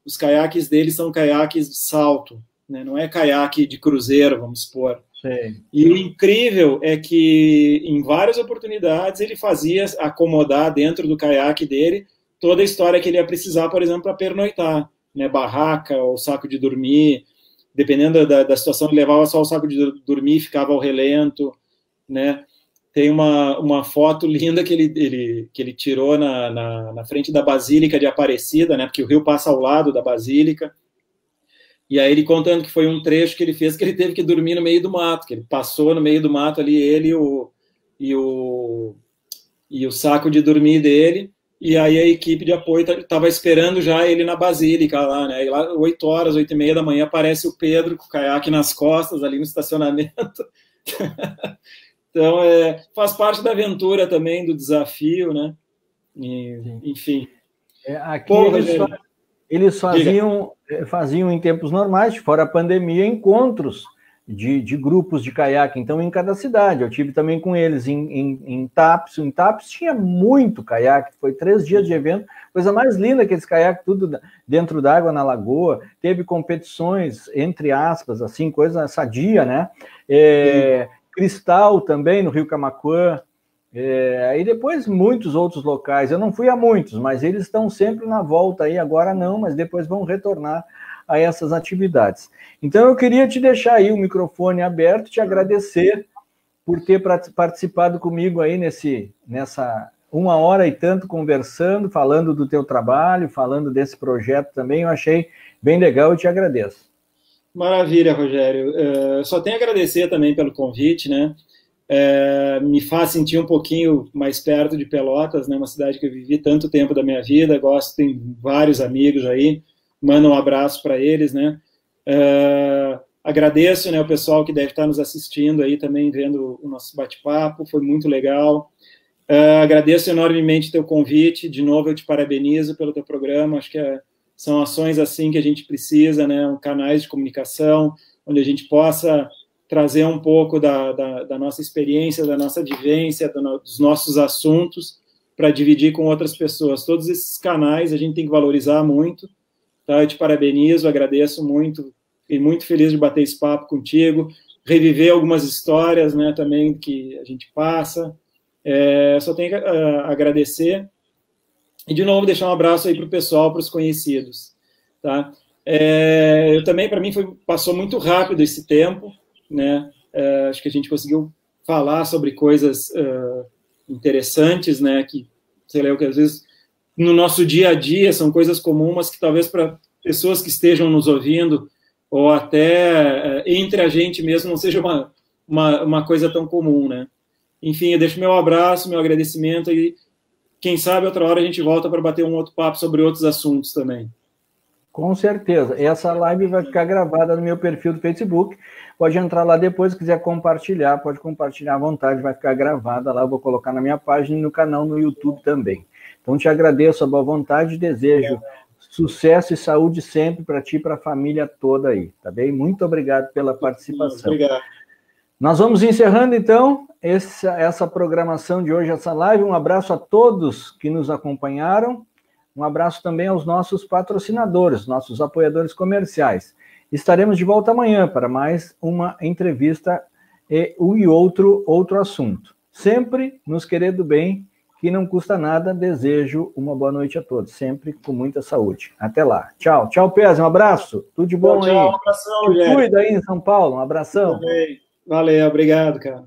Os caiaques dele são caiaques de salto, né, não é caiaque de cruzeiro, vamos supor. Sim. E o incrível é que, em várias oportunidades, ele fazia acomodar dentro do caiaque dele toda a história que ele ia precisar, por exemplo, para pernoitar, né, barraca ou saco de dormir. Dependendo da situação, ele levava só o saco de dormir, ficava ao relento, né? Tem uma foto linda que ele tirou na frente da Basílica de Aparecida, né? Porque o rio passa ao lado da Basílica. E aí ele contando que foi um trecho que ele fez que ele teve que dormir no meio do mato, que ele passou no meio do mato ali, ele e o saco de dormir dele, e aí a equipe de apoio estava esperando já ele na Basílica lá, né? E lá, 8 horas, 8h30 da manhã, aparece o Pedro com o caiaque nas costas, ali no estacionamento. Então, faz parte da aventura também, do desafio, né? E, enfim. Aqui eles faziam em tempos normais, fora a pandemia, encontros de grupos de caiaque, então em cada cidade. Eu tive também com eles em Tapes. Em Tapes tinha muito caiaque, foi 3 dias de evento, coisa mais linda, aqueles caiaques, tudo dentro d'água na lagoa. Teve competições, entre aspas, assim, coisa sadia, né? Cristal também, no Rio Camaquã. E depois muitos outros locais. Eu não fui a muitos, mas eles estão sempre na volta aí, agora não, mas depois vão retornar a essas atividades. Então, eu queria te deixar aí o microfone aberto, te agradecer por ter participado comigo aí nessa 1 hora e tanto conversando, falando do teu trabalho, falando desse projeto também. Eu achei bem legal e te agradeço. Maravilha, Rogério. Só tenho a agradecer também pelo convite, né? Me faz sentir um pouquinho mais perto de Pelotas, né? Uma cidade que eu vivi tanto tempo da minha vida, gosto, tem vários amigos aí, mando um abraço para eles, né? Agradeço, né, o pessoal que deve estar nos assistindo aí também, vendo o nosso bate-papo, foi muito legal. Agradeço enormemente o teu convite, de novo eu te parabenizo pelo teu programa, acho que são ações assim que a gente precisa, né, canais de comunicação, onde a gente possa trazer um pouco da nossa experiência, da nossa vivência, dos nossos assuntos, para dividir com outras pessoas. Todos esses canais a gente tem que valorizar muito, tá? Eu te parabenizo, agradeço muito, fiquei muito feliz de bater esse papo contigo, reviver algumas histórias, né, também que a gente passa. Só tenho que agradecer e, de novo, deixar um abraço aí para o pessoal, para os conhecidos, tá? Eu também, para mim, passou muito rápido esse tempo, né? Acho que a gente conseguiu falar sobre coisas interessantes, né? Que, sei lá, que às vezes no nosso dia a dia são coisas comuns, mas que talvez para pessoas que estejam nos ouvindo ou até entre a gente mesmo não seja uma coisa tão comum, né? Enfim, eu deixo meu abraço, meu agradecimento e quem sabe outra hora a gente volta para bater um outro papo sobre outros assuntos também. Com certeza. Essa live vai ficar gravada no meu perfil do Facebook. Pode entrar lá depois, se quiser compartilhar, pode compartilhar à vontade, vai ficar gravada lá, eu vou colocar na minha página e no canal no YouTube também. Então, te agradeço a boa vontade e desejo sucesso e saúde sempre para ti e para a família toda aí, tá bem? Muito obrigado pela participação. Obrigado. Nós vamos encerrando, então, essa programação de hoje, essa live. Um abraço a todos que nos acompanharam. Um abraço também aos nossos patrocinadores, nossos apoiadores comerciais. Estaremos de volta amanhã para mais uma entrevista e outro assunto. Sempre nos querendo bem, que não custa nada. Desejo uma boa noite a todos, sempre com muita saúde. Até lá. Tchau. Tchau, Pés. Um abraço. Tudo de bom aí. Um abração, Te cuida aí em São Paulo. Um abração. Valeu, obrigado, cara.